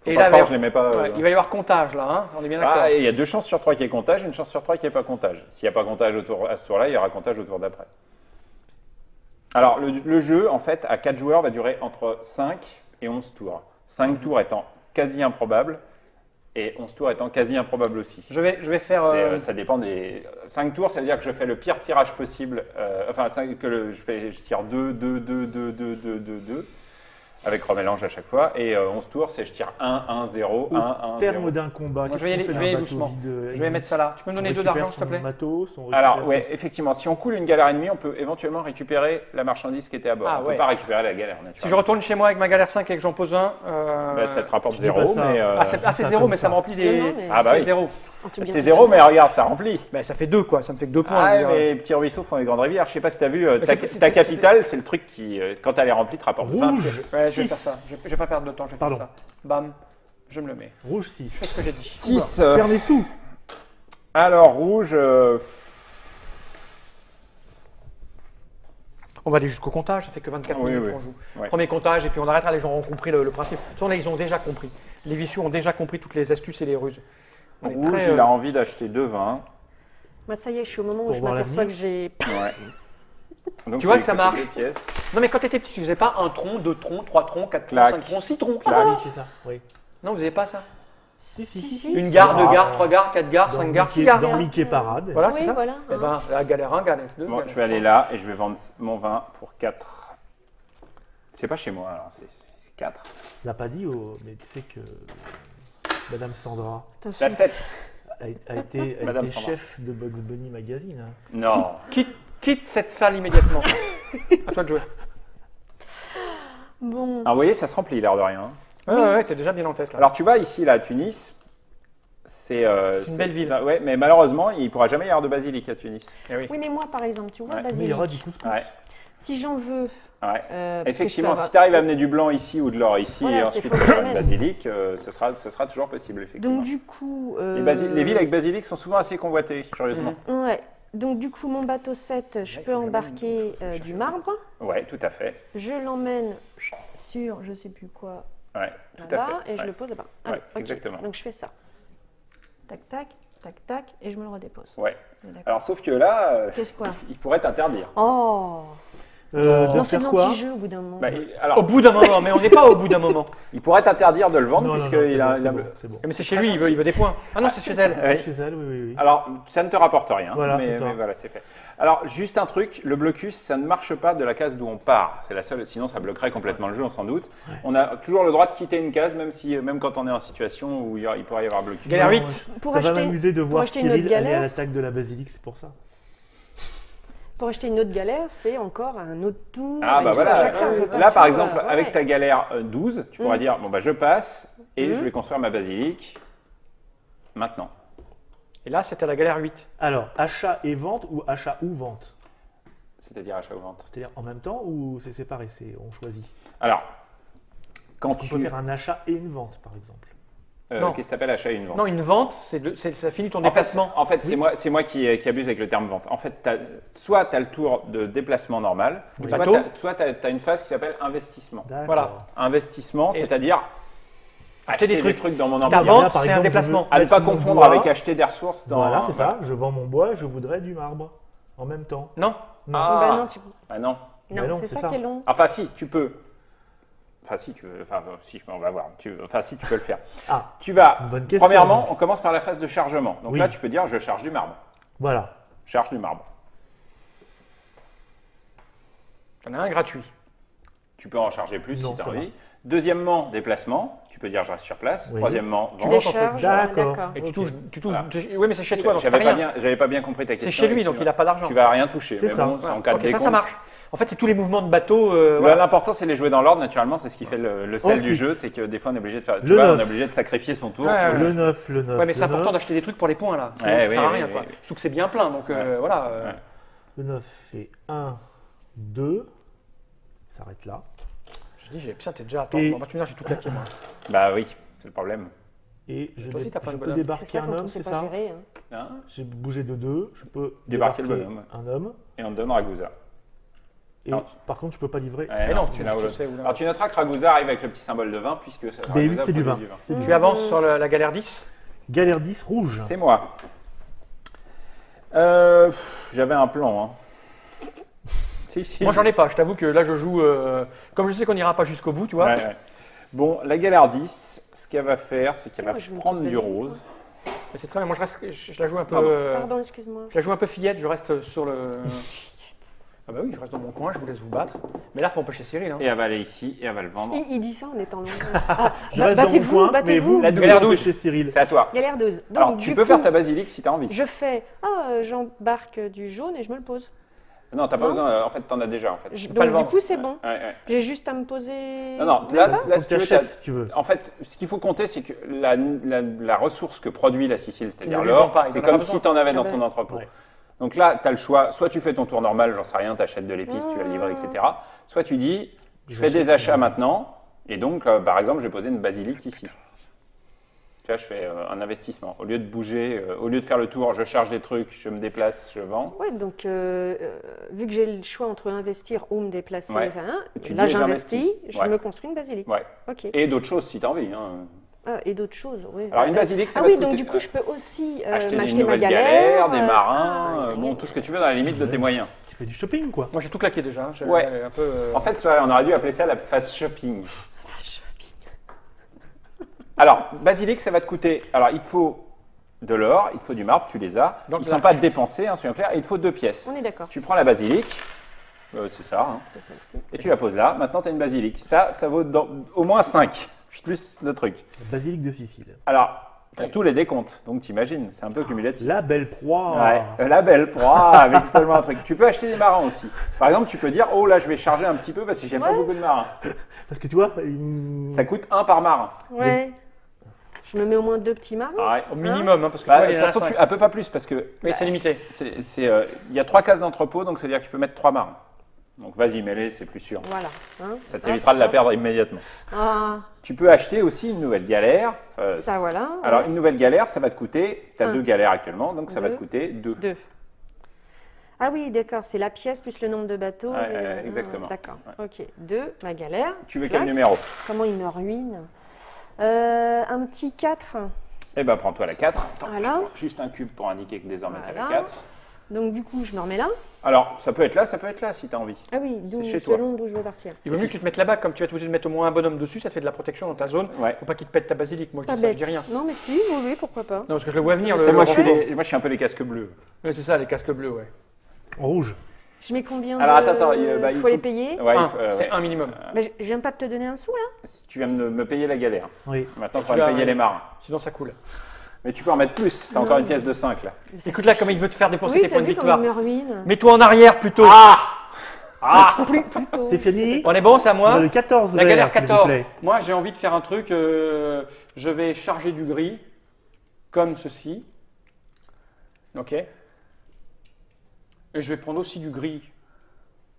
Et Faut là, pas croire, je les mets pas. ouais, il va y avoir comptage là, hein, on est bien d'accord. Ah, et il y a 2 chances sur 3 qu'il y ait comptage, une chance sur 3 qu'il n'y ait pas comptage. S'il n'y a pas comptage à ce tour-là, il y aura comptage au tour d'après. Alors, le jeu, en fait, à 4 joueurs, va durer entre 5 et 11 tours. 5 tours étant quasi improbable et 11 tours étant quasi improbable aussi. Je vais faire. Ça dépend des... 5 tours, ça veut dire que je fais le pire tirage possible. Je tire 2, 2, 2, 2, 2, 2, 2, 2, avec remélange à chaque fois. Et 11 tours, c'est je tire 1, 1, 0, 1, 1, Au 0. terme d'un combat, Moi, je vais y aller doucement. Je vais mettre ça là. Tu peux me donner 2 d'argent, s'il te plaît? Alors, ouais, effectivement, si on coule une galère ennemie, on peut éventuellement récupérer la marchandise qui était à bord. Ah, on ne ouais. peut pas récupérer la galère, naturellement. Si je retourne chez moi avec ma galère 5 et que j'en pose un. Ça te rapporte je dis 0, pas ça. mais... c'est ça 0, comme mais ça ça. me remplit des. Non, mais- Ah bah c'est oui. 0. C'est 0, mais regarde, ça remplit. Ben, ça fait 2 quoi, ça me fait que 2 points. Ah, je veux dire. mais les petits ruisseaux font les grandes rivières. Je sais pas si tu as vu, c'est- ta capitale, c'est le truc qui, quand elle est remplie, te rapporte 20 Rouge. pièces. Ouais, je vais Six. faire ça. Je vais pas perdre de temps, je vais Pardon. faire ça. Bam, je me le mets. Rouge 6. Fais ce que j'ai dit. 6. Perds des sous. Alors, rouge... On va aller jusqu'au comptage, ça fait que 24 Oui, minutes oui. qu'on joue. Ouais. Premier comptage et puis on arrêtera, les gens ont compris le principe. De toute façon, là, ils ont déjà compris. Les vicieux ont déjà compris toutes les astuces et les ruses. On est Rouge, très, il a envie d'acheter 2 vins. Moi, ça y est, je suis au moment où Pour je voir m'aperçois que l'avenir. j'ai. Ouais. Donc, Tu vois il que ça coûte marche. 2 pièces. Non mais quand tu étais petit, tu faisais pas un tronc, 2 troncs, 3 troncs, 4 troncs, Clac. 5 troncs, 6 troncs. Ah oui, c'est ça. Oui. Non, vous n'avez pas ça. Si. Une gare, 2 Ah. gares, 3 gares, 4 gares, 5 gares, 6 gares. Dans Mickey Parade. Voilà, Oui, c'est ça. voilà. Eh ben, la galère 1, galère 2. Bon, je vais aller là et je vais vendre mon vin pour 4. C'est pas chez moi, alors. 4. On l'a pas dit, mais tu sais que Madame Sandra Attention. La 7. a été Madame Sandra. chef de Bugs Bunny Magazine. Hein. Non. Quitte cette salle immédiatement. À toi de jouer. Bon. Alors, vous voyez, ça se remplit, l'air de rien. Hein. Ouais, t'es déjà bien en tête là. Alors, tu vois, ici, là, à Tunis, c'est une belle ville. Ouais, mais malheureusement, il ne pourra jamais y avoir de basilic à Tunis. Eh oui. Oui, mais moi, par exemple, tu vois, Ouais. Mais il y basilic, aura du couscous. Ouais. si j'en veux... Ouais. parce que Effectivement, je peux si tu arrives à amener du blanc ici ou de l'or ici Voilà, et c'est ensuite faut que faire j'amène. le basilic, ce sera toujours possible, effectivement. Donc du coup... Les villes avec basilic sont souvent assez convoitées, curieusement. Ouais. Donc du coup, mon bateau 7, je il peux faut que embarquer j'amène du marbre. Ouais, tout à fait. Je l'emmène sur je sais plus quoi Ouais, tout à là-bas fait. et je Ouais. le pose là-bas. Ouais, Allez, ok. exactement. Donc je fais ça. Tac, tac, tac, tac, et je me le redépose. Ouais. D'accord. Alors, sauf que là, Qu'est-ce quoi? il pourrait t'interdire. Oh De Non, c'est de faire quoi l'anti-jeu au bout d'un moment. Bah, Au alors, bout d'un moment, mais on n'est pas au bout d'un moment. il pourrait t'interdire de le vendre Non, non, non, puisqu'il c'est a bon, il c'est a- bon, c'est bon. Mais c'est chez lui, il veut des points. Ah non, c'est chez elle. Ouais. Chez elle, oui, oui, oui. Alors, ça ne te rapporte rien, Voilà, mais, c'est ça. mais voilà, c'est fait. Alors, juste un truc, le blocus, ça ne marche pas de la case d'où on part. C'est la seule, sinon ça bloquerait complètement le jeu, on s'en doute. On a toujours le droit de quitter une case, même quand on est en situation où il pourrait y avoir blocus. Galère Non, 8. Pour ça va acheter- m'amuser de pour voir acheter une autre Cyril aller galère. à l'attaque de la basilique, c'est pour ça. Pour acheter une autre galère, c'est encore un autre tour. Ah une bah tour à voilà, chaque fois, on peut pas là tout, par exemple, ouais. avec ta galère 12, tu pourras dire, bon bah je passe et Mhm. je vais construire ma basilique maintenant. Et là, c'était la galère 8. Alors, achat et vente ou achat ou vente? C'est-à-dire achat ou vente. C'est-à-dire en même temps ou c'est séparé, on choisit? Alors, quand On tu... peut faire un achat et une vente, par exemple. Non. Qu'est-ce que tu appelles achat et une vente? Non, une vente, ça finit ton En fait, déplacement. c'est moi qui abuse avec le terme vente. En fait, soit tu as le tour de déplacement normal, Du soit bateau. tu as une phase qui s'appelle investissement. D'accord. Voilà. Investissement, Et- c'est-à-dire Acheter des des trucs. trucs dans mon Ta empire. Là, vente, par c'est un exemple, déplacement. je À ne veux pas mettre mon confondre bois. avec acheter des ressources dans. Voilà, c'est ça. Je vends mon bois, je voudrais du marbre en même temps. Non. Non. Ah. Bah non, Ah non. non, non, c'est c'est ça ça. qui est long. Enfin, si, tu peux. Enfin, si, tu veux. Enfin, si, on va voir. Enfin, si, tu peux le faire. Ah, Tu vas. une bonne question. Premièrement, donc. on commence par la phase de chargement. Donc Oui. là, tu peux dire je charge du marbre. Voilà. Charge du marbre. T'en as un gratuit. Tu peux en charger plus Non, si tu as ça va. envie. Deuxièmement, déplacement. Tu peux dire je reste sur place. Oui. Troisièmement, Tu vente. vends ton truc. Décharge, D'accord. d'accord. Et tu Ok. touches. Voilà. Oui, mais c'est chez toi, donc t'as J'avais rien. pas bien compris ta question. C'est chez lui, donc Excuse-moi. il n'a pas d'argent. Tu vas rien toucher. C'est Mais ça. bon, c'est en Voilà. cas de Ok, ça décompte. marche. En fait, c'est tous les mouvements de bateau. L'important, c'est les jouer dans l'ordre, naturellement. C'est ce qui fait le sel du Ensuite. jeu. C'est que des fois, on est obligé de faire. Tu Le vois, on 9. est obligé de sacrifier son tour. Ouais, pour- Le 9, le 9. Ouais, mais c'est le important 9. d'acheter des trucs pour les points là. Sinon, Ouais, ça oui, sert à oui, rien oui, quoi. oui. Surtout que c'est bien plein, donc voilà. Ouais. Le 9 fait 1, 2. Ça s'arrête là. Je dis, putain, t'es déjà. Attends, Et- bon, bah, tu me dis, j'ai tout claqué moi. Bah oui, c'est le problème. Et je, Toi aussi, t'as pas je le peux bonhomme. C'est débarquer ça un quand on homme, sait c'est pas ça? gérer. Hein. Hein J'ai bougé de 2. Je peux Débarquer le débarquer bonhomme. un homme. Et on te donne Ragusa. Et Non. par contre, je peux pas livrer. Ouais, Mais non, c'est l'un ou tu l'autre. sais où là. Alors tu noteras que Ragusa arrive avec le petit symbole de vin puisque ça. Mais oui, Ragusa c'est du produit vin. C'est du Tu vin. avances sur la galère 10. Galère 10 rouge. C'est moi. J'avais un plan. Hein. Si. Moi, j'en ai pas. Je t'avoue que là, je joue. Comme je sais qu'on n'ira pas jusqu'au bout, tu vois. Ouais, ouais. Bon, la galère 10, ce qu'elle va faire, c'est qu'elle va Moi, je me prendre trompe du de rose. Mais c'est très bien. Moi, je la joue un peu. Pardon. Pardon, excuse-moi. Je la joue un peu fillette. Je reste sur le. Ah bah oui, je reste dans mon coin. Je vous laisse vous battre. Mais là, faut empêcher Cyril. Hein. Et elle va aller ici et elle va le vendre. Il dit ça en étant long. Ah, Je reste dans mon battez-vous, coin, mais battez-vous. vous, La vous galère restez 12. chez Cyril. C'est à toi. Galère 12. Donc, Alors tu du peux coup, faire ta basilique si tu as envie. Je fais, j'embarque du jaune et je me le pose. Non, t'as pas Non. besoin. En fait, t'en as déjà. En fait. Je- peux pas le donc du vendre. coup, c'est bon. Ouais, ouais. J'ai juste à me poser. Non, non. Même Là, pas là, Faut si que tu tu veux, achètes si tu veux. en fait, ce qu'il faut compter, c'est que la ressource que produit la Sicile, c'est-à-dire ne lui vends l'or, pas, il c'est en a pas comme besoin. si tu en avais Ah dans ben. ton entrepôt. Ouais. Donc là, tu as le choix. Soit tu fais ton tour normal, j'en sais rien, tu achètes de l'épice, tu vas le livrer, etc. Soit tu dis, je fais J'achète des achats une maintenant, et donc, par exemple, je vais poser une basilique ici. Tu vois, je fais un investissement. Au lieu de bouger, au lieu de faire le tour, je charge des trucs, je me déplace, je vends. Ouais, donc vu que j'ai le choix entre investir ou me déplacer, Ouais. enfin, Tu là dis, j'investis, je Ouais. me construis une basilique. Ouais. Ok. Et d'autres choses si tu as envie. Hein. Ah, et d'autres choses, oui. Alors, une basilique, ça Ah va oui, te donc coûter- du coup, je peux aussi Acheter des m'acheter ma nouvelles galère, galères, des marins, ah, bon, tout ce que tu veux dans la limite de tes moyens. Tu fais du shopping, quoi. Moi, j'ai tout claqué déjà. J'ai Ouais. un peu. En fait, tu vois, on aurait dû appeler ça la phase shopping. Alors, basilic, ça va te coûter. Alors, il te faut de l'or, il te faut du marbre, tu les as. Donc, Ils ne là- sont pas dépensés, hein, soyons clairs, et il te faut 2 pièces. On est d'accord. Tu prends la basilic, C'est ça. Hein. C'est celle-ci. Et tu la poses là. Maintenant, tu as une basilic. Ça vaut au moins 5, plus le truc. Basilic de Sicile. Alors, pour tous les décomptes, donc t'imagines, c'est un peu cumulatif. La belle proie. Ouais, la belle proie avec seulement un truc. Tu peux acheter des marins aussi. Par exemple, tu peux dire, oh là, je vais charger un petit peu parce que j'aime pas beaucoup de marins. Parce que tu vois, Ça coûte 1 par marin. Ouais. Je me mets au moins 2 petits marins. Ouais. Au minimum, hein, parce que Bah, toi, de il y toute en a façon, cinq. un peu pas plus parce que Oui, c'est limité. il y a 3 cases d'entrepôt, donc ça veut dire que tu peux mettre 3 marins. Donc vas-y, mets-les, c'est plus sûr. Voilà. Hein. Ça t'évitera de la perdre immédiatement. Ah, Tu peux acheter aussi une nouvelle galère. ça voilà. Alors, une nouvelle galère, ça va te coûter. Tu as Un. 2 galères actuellement, donc ça va te Deux. coûter 2. 2. Ah oui, d'accord, c'est la pièce plus le nombre de bateaux. Ouais, et- exactement. D'accord, ok. 2, ma galère. Tu veux Clac. quel numéro? Comment il me ruine Un petit 4. Eh ben, prends-toi la 4. Attends, Voilà. je prends juste un cube pour indiquer que désormais tu as la Voilà. 4. Donc du coup, je me remets là. Alors, ça peut être là si tu as envie. Ah oui, C'est chez toi. selon d'où je veux partir. Il vaut mieux que tu te mettes là-bas, comme tu vas être obligé de mettre au moins un bonhomme dessus, ça te fait de la protection dans ta zone. Ouais. Faut pas qu'il te pète ta basilic. Moi, je Pas dis ça, je bête. dis rien. Non, mais si, oui, pourquoi pas. Non, parce que je le vois venir. Tu sais, moi, je renfort. suis un peu les casques bleus. Ouais, c'est ça, les casques bleus, ouais. en rouge. Je mets combien Alors, de... attends, il faut les payer Ouais, C'est ouais. un minimum. Mais je viens pas de te donner un sou là. Tu viens de me payer la galère. Oui. Maintenant, il Tu faudra vas- me payer les marins. Sinon, ça coule. Mais tu peux en mettre plus. Tu as encore une pièce de 5 là. Écoute là, comme il veut te faire dépenser Oui, tes t'as points de vu comme victoire. il me ruine. Mets-toi en arrière plutôt. Plutôt. C'est fini. On est bon, c'est à moi. Le 14 La galère vert, s'il vous 14. plaît. Moi, j'ai envie de faire un truc. Je vais charger du gris, comme ceci. Ok. Et je vais prendre aussi du gris,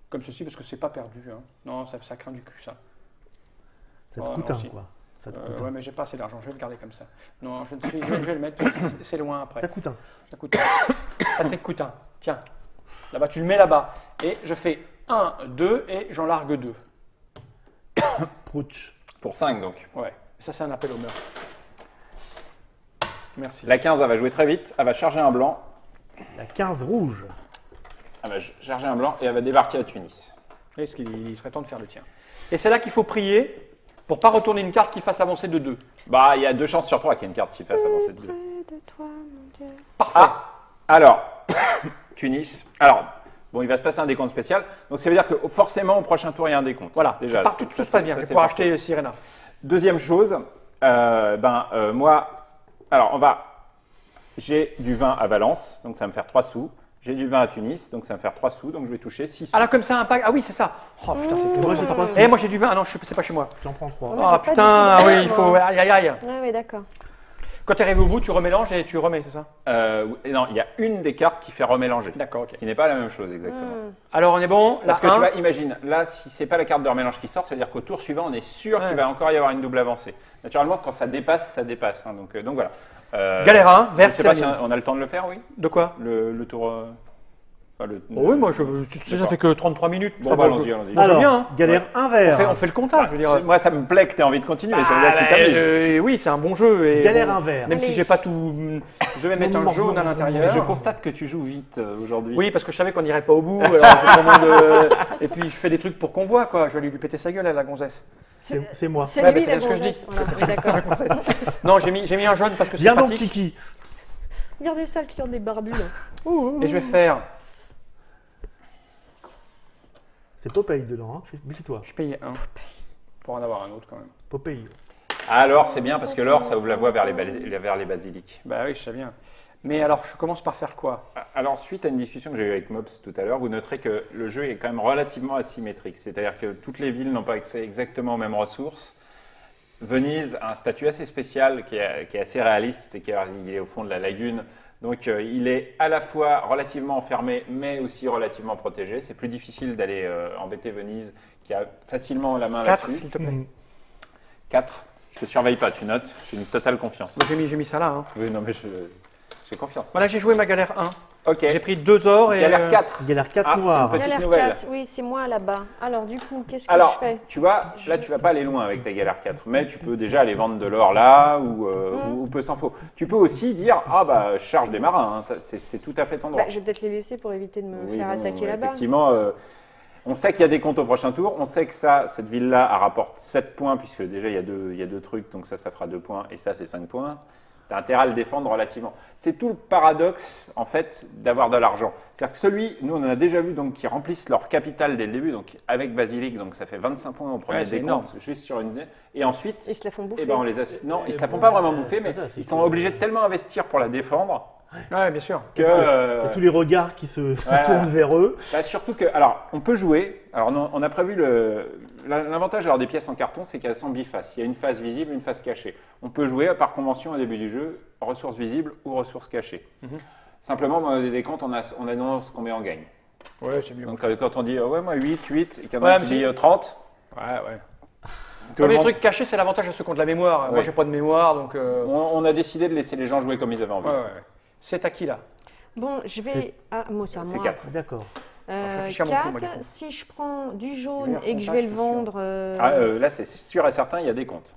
comme ceci, parce que c'est pas perdu. Hein. Non, ça craint du cul, ça. Ça te Oh, coûte non, un, si. quoi. Ça te coûte Ouais, un. mais j'ai pas assez d'argent. Je vais le garder comme ça. Non, je vais le mettre. C'est loin après. Ça coûte un. Ça coûte Patrick Coutin. Tiens. Là-bas, tu le mets là-bas. Et je fais 1, 2 et j'en largue 2. Prouch. Pour 5 donc. Ouais. Ça, c'est un appel au meurtre. Merci. La 15, elle va jouer très vite. Elle va charger un blanc. La 15 rouge. Elle va charger un blanc et elle va débarquer à Tunis. Est-ce qu'il serait temps de faire le tien? Et c'est là qu'il faut prier pour pas retourner une carte qui fasse avancer de 2. Bah, il y a 2 chances sur 3 qu'il y ait une carte qui fasse avancer de 2. Près de toi, mon Dieu. Parfait. Ah, alors, Tunis. Alors, bon, il va se passer un décompte spécial. Donc, ça veut dire que forcément, au prochain tour, il y a un décompte. Voilà. déjà. Tout se passe bien. ça, C'est c'est pour forcé. acheter Sirena. Deuxième chose, moi, alors, j'ai du vin à Valence, donc ça va me faire 3 sous. J'ai du vin à Tunis, donc ça va me faire 3 sous, donc je vais toucher 6 sous. Ah là, comme ça, un pack. Ah oui, c'est ça. Oh putain, c'est Moi, fort. j'ai 3 sous. Eh, moi j'ai du vin. Ah non, c'est pas chez moi. J'en prends 3. Ouais. Ah j'ai pas putain, du tout de oui, vin, il faut. moi. Aïe, aïe, aïe. Ouais, d'accord. Quand tu arrives au bout, tu remélanges et tu remets, c'est ça? Non, il y a une des cartes qui fait remélanger. D'accord, ok. Ce qui n'est pas la même chose exactement. Alors on est bon. Parce que la tu 1. vois, imagine, là, si c'est pas la carte de remélange qui sort, ça veut dire qu'au tour suivant, on est sûr Ouais. qu'il va encore y avoir une double avancée. Naturellement, quand ça dépasse, ça dépasse. Hein, donc voilà. Galère 1, Je verte, sais pas si Céline. on a le temps de le faire, oui. De quoi? Le tour. Oh oui, moi, tu sais, ça fait que 33 minutes. Bon, Ça bah, va, allons-y, je- allons-y. Moi, je veux Alors, bien, hein. galère 1 vert. On fait le comptage, je veux dire. Moi, ça me plaît que tu aies envie de continuer. Ça veut dire que tu Ah, t'amuses. oui, c'est un bon jeu. Et Galère bon, un vert. Même si Allez. j'ai pas tout. Je vais mettre un Non, jaune non, à non, l'intérieur. Je constate que tu joues vite aujourd'hui. Oui, parce que je savais qu'on n'irait pas au bout. Alors j'ai vraiment Et puis je fais des trucs pour qu'on voit, quoi. Je vais aller lui péter sa gueule à la gonzesse. C'est moi. C'est Ouais, lui bah, c'est la bien ce que je gonzesse. dis. Voilà, oui, d'accord. Non, j'ai mis un jaune parce que c'est Viens donc, pratique. Kiki. Regardez ça, le client des barbus. Là. Et je vais faire. C'est Popeye dedans, hein. Méfie-toi. Je paye un pour en avoir un autre quand même. Popeye. Alors, c'est bien parce que l'or, ça ouvre la voie vers les basiliques. Bah oui, je sais bien. Mais alors, je commence par faire quoi? Alors, suite à une discussion que j'ai eue avec Mops tout à l'heure, vous noterez que le jeu est quand même relativement asymétrique. C'est-à-dire que toutes les villes n'ont pas accès exactement aux mêmes ressources. Venise a un statut assez spécial qui est assez réaliste, c'est qu'il est au fond de la lagune. Donc, il est à la fois relativement enfermé, mais aussi relativement protégé. C'est plus difficile d'aller embêter Venise, qui a facilement la main 4, là-dessus. s'il te plaît. 4. Je ne surveille pas, tu notes. J'ai une totale confiance. Moi, j'ai mis ça là. Hein. Oui, non, mais j'ai confiance. Voilà, j'ai joué ma galère 1. Ok. J'ai pris 2 or et. Galère 4. Galère 4 Ah, c'est noir. une petite Galère nouvelle. 4, oui, c'est moi là-bas. Alors, du coup, qu'est-ce que Alors, je fais? tu vois, là, tu vas pas aller loin avec ta galère 4, mais tu peux déjà aller vendre de l'or là, ou peu s'en faut. Tu peux aussi dire, ah bah, je charge des marins, hein, c'est tout à fait ton droit. Bah, je vais peut-être les laisser pour éviter de me Oui, faire bon, attaquer là-bas. effectivement, on sait qu'il y a des comptes au prochain tour, on sait que cette ville-là, elle rapporte 7 points, puisque déjà, il y a deux trucs, donc ça fera 2 points, et ça, c'est 5 points. Tu as intérêt à le défendre relativement. C'est tout le paradoxe, en fait, d'avoir de l'argent. C'est-à-dire que nous, on en a déjà vu donc, qui remplissent leur capital dès le début, donc avec Basilic, donc ça fait 25 points au premier décompte, juste sur une. Et ensuite, Ils se la font bouffer. eh ben, on les non, ils ne se la font pas vraiment bouffer, mais ils sont obligés de tellement investir pour la défendre Ouais, bien sûr. que. T'as tous les regards qui se tournent vers eux. Bah, surtout que, alors, on peut jouer. Alors, on a prévu l'avantage d'avoir des pièces en carton, c'est qu'elles sont bifaces. Il y a une face visible, une face cachée. On peut jouer par convention au début du jeu, ressources visibles ou ressources cachées. Simplement, dans les décomptes, on annonce combien on gagne. Ouais, c'est mieux. Donc, quand on dit ouais, moi 8, et qu'il y en Ouais, a mais qui dit 30, Ouais. tout le Les monde- trucs cachés, c'est l'avantage de ceux qui ont de la mémoire. Moi, Ouais. j'ai pas de mémoire, donc. on a décidé de laisser les gens jouer comme ils avaient envie. Ouais. C'est à qui là? Bon, je vais. Ah, moi, c'est à C'est moi. 4. D'accord. Alors, je réfléchis à mon coup, moi, du 4, coup. si je prends du Je jaune vais et que je faire vais le comptage, vendre. Là, c'est sûr et certain, il y a des comptes.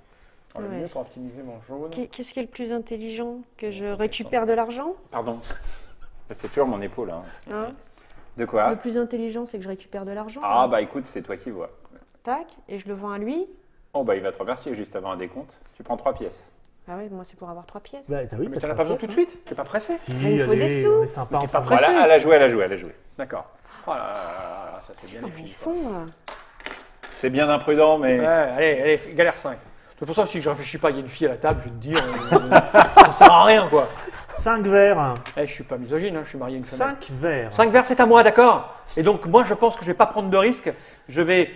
Le Ouais. mieux pour optimiser mon jaune. Qu'est-ce qui est le plus intelligent? Que je récupère de l'argent? Pardon. C'est toujours mon épaule. Hein. Hein De quoi Le plus intelligent, c'est que je récupère de l'argent. Ah, bah écoute, c'est toi qui vois. Tac, et je le vends à lui. Oh, bah il va te remercier juste avant un décompte. Tu prends 3 pièces. Ah oui, moi, c'est pour avoir 3 pièces. Bah, oui, Mais t'as t'en as trois pas besoin pièces, tout de suite? T'es pas pressé? Si, Mais il faut des allez, sous. on est sympa. Mais t'es pas enfin, pressé. Voilà, elle a joué. D'accord. Oh là là, ça c'est bien Ah, les mais filles. ils sont. C'est bien imprudent, mais. Ouais, allez, galère 5. C'est pour ça aussi que je réfléchis pas, il y a une fille à la table, je vais te dire, ça sert à rien quoi. 5 verres. Je suis pas misogyne, je suis marié à une femme. 5 verres. 5 verres, c'est à moi, d'accord. Et donc moi je pense que je vais pas prendre de risque, je vais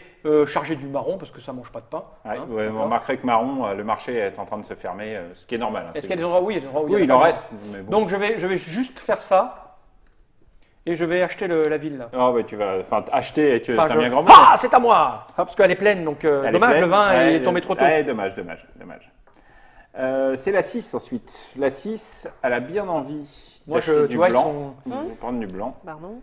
charger du marron parce que ça mange pas de pain. Ouais, hein, ouais, d'accord. on remarquerait que marron, le marché est en train de se fermer, ce qui est normal. Hein, Est-ce qu'il y a des endroits où il y a des endroits où Oui, y a il pas en de reste. Mais bon. Donc je vais juste faire ça et je vais acheter la ville là. Oh, bah, tu vas acheter et tu Enfin, as je- mis un grand mot. Ah, c'est à moi parce qu'elle est pleine, donc Elle est dommage, pleine. le vin Ouais, est tombé trop tôt. Ouais, dommage. C'est la 6 ensuite. La 6, elle a bien envie Moi, d'acheter tu du vois, ils blanc, sont... de prendre du blanc Pardon.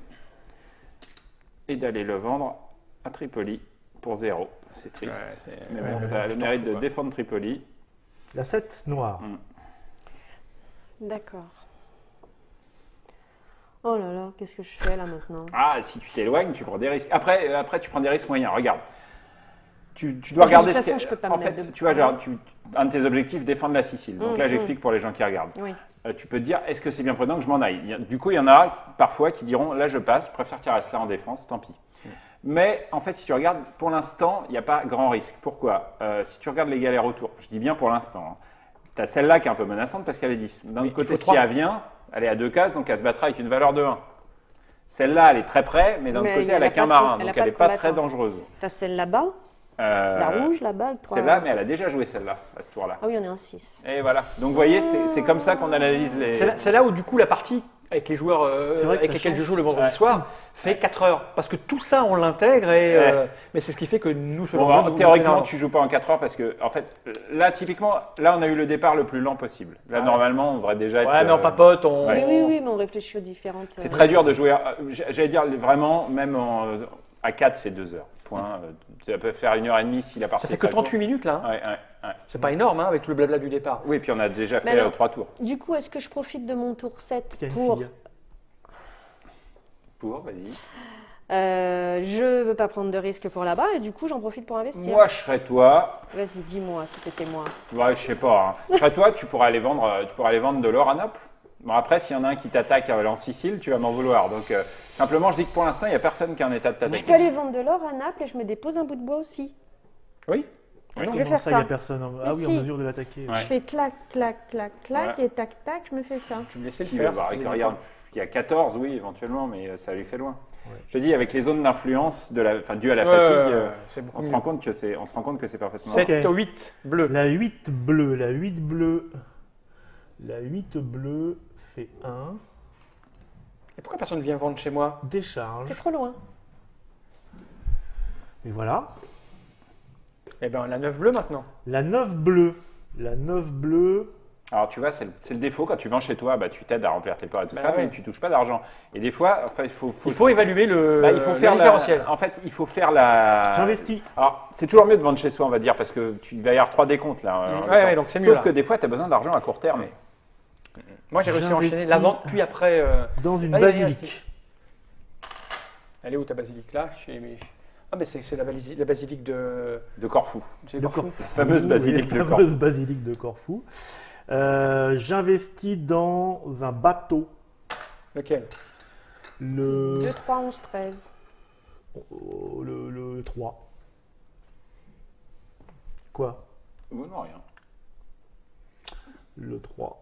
et d'aller le vendre à Tripoli pour 0. C'est triste. Ouais, c'est- mais ouais, bon, mais ça a bon, le tu t'en mérite fous, de quoi. défendre Tripoli. La 7 noire. D'accord. Oh là là, qu'est-ce que je fais là maintenant? Ah, si tu t'éloignes, tu prends des risques. Après, tu prends des risques moyens. Regarde. Tu dois Parce que de regarder toute ce façon, qu'il y a- je peux pas En me fait, mettre de- tu vois, genre, un de tes objectifs, défendre la Sicile. Donc là, j'explique pour les gens qui regardent. Oui. Tu peux te dire, est-ce que c'est bien prudent que je m'en aille? Du coup, il y en a parfois qui diront, là, je passe, je préfère qu'il reste là en défense, tant pis. Mais en fait, si tu regardes, pour l'instant, il n'y a pas grand risque. Pourquoi? Si tu regardes les galères autour, je dis bien pour l'instant, tu as celle-là qui est un peu menaçante parce qu'elle est 10. D'un Mais autre côté, il faut si trois. elle vient, elle est à 2 cases, donc elle se battra avec une valeur de 1. Celle-là, elle est très près, mais d'un autre Mais côté, elle elle a a qu'un pas de- marin, elle a donc pas elle de n'est pas très combattant. dangereuse. T'as celle là-bas, la rouge là-bas, le 3. Celle-là, mais elle a déjà joué celle-là, à ce tour-là. Ah oui, on est un 6. Et voilà. Donc vous voyez, c'est comme ça qu'on analyse les. C'est là où du coup la partie avec les joueurs C'est vrai que avec ça lesquels change. je joue le vendredi Ouais. soir fait 4 heures. Parce que tout ça, on l'intègre, et, Ouais. mais c'est ce qui fait que nous, ce Bon, genre de alors, jeu, nous, théoriquement, nous- tu joues pas en 4 heures parce que, en fait, là, typiquement, là, on a eu le départ le plus lent possible. Là, Ouais. normalement, on devrait déjà être. Ouais, mais on papote, on... Ouais. Oui, mais on réfléchit aux différentes. C'est très dur de jouer. J'allais dire vraiment, même à 4, c'est 2 heures. Point. Ça peut faire 1h30 si la partie. Ça fait est que pas courte. 38 minutes là. hein. Ouais. C'est pas énorme hein, avec tout le blabla du départ. Oui, puis on a déjà Mais fait alors- 3 tours. Du coup, est-ce que je profite de mon tour 7 Il y a une pour. fille. Vas-y. Je veux pas prendre de risque pour là-bas et du coup, j'en profite pour investir. Moi, je serais toi. Vas-y, dis-moi si c'était moi. Ouais, je sais pas. Hein. Je serais toi, tu pourrais aller vendre de l'or à Naples. Bon, après, s'il y en a un qui t'attaque en Sicile, tu vas m'en vouloir. Donc, simplement, je dis que pour l'instant, il n'y a personne qui est en état de t'attaquer. Je peux aller vendre de l'or à Naples et je me dépose un bout de bois aussi. Oui. Oui. Donc, je vais Comment faire ça, il n'y ça. a personne Mais Ah oui, en si. mesure de l'attaquer. Ouais. Je fais clac, clac, clac, clac Ouais. et tac, tac, je me fais ça. Tu me laissais le Qui faire. veut voir, ça faisait regarde, longtemps. il y a 14, oui, éventuellement, mais ça lui fait loin. Ouais. Je te dis, avec les zones d'influence dues à la Ouais, fatigue, c'est beaucoup on se mieux. rend compte que c'est parfaitement. 7, Ok. 8, bleu. La 8 bleue, la 8 bleue. La 8 bleue fait 1. Et pourquoi personne vient vendre chez moi? Décharge. C'est trop loin. Et voilà. Eh bien, la 9 bleue maintenant. La 9 bleue. La 9 bleue. Alors tu vois, c'est le défaut quand tu vends chez toi, bah, tu t'aides à remplir tes ports et tout Bah ça, ouais. mais tu touches pas d'argent. Et des fois, enfin, il Il faut évaluer le, bah, il faut le faire différentiel. En fait, il faut faire la. J'investis. Alors, c'est toujours mieux de vendre chez soi, on va dire, parce que tu vas y avoir 3 décomptes là. Ouais, donc c'est mieux, Sauf là. que des fois, tu as besoin d'argent à court terme. Moi, j'ai réussi à J'investis. enchaîner la vente, puis après... Dans une Allez, vas-y, basilique. Elle est où ta basilique? Là Ah, mais c'est la basilique de... De Corfou. C'est De Corfou. Corfou. Fameuse basilique La de fameuse basilique de Corfou. J'investis dans un bateau. Lequel? Le, 2, 3, 11, 13. le 3. Quoi? Oh, non, rien. Le 3.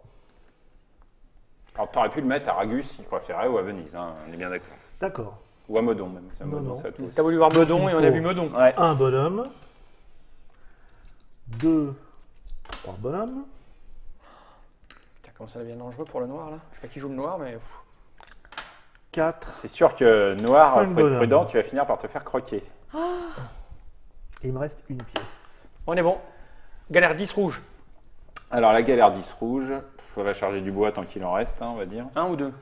Alors, tu aurais pu le mettre à Ragus si tu préférais ou à Venise, hein, on est bien d'accord. D'accord. Ou à Meudon même. À Non, Meudon, non. ça a tout aussi. T'as voulu voir Meudon Il et on a faut- vu Meudon. Ouais. Un bonhomme. 2, 3 bonhommes. Putain, comment ça devient dangereux pour le noir là? Je sais pas qui joue le noir, mais. 4. C'est sûr que noir, Cinq faut être bonhommes. prudent, tu vas finir par te faire croquer. Et il me reste une pièce. On est bon. Galère 10 rouge. Alors la galère 10 rouge, on va charger du bois tant qu'il en reste, hein, on va dire. 1 ou 2?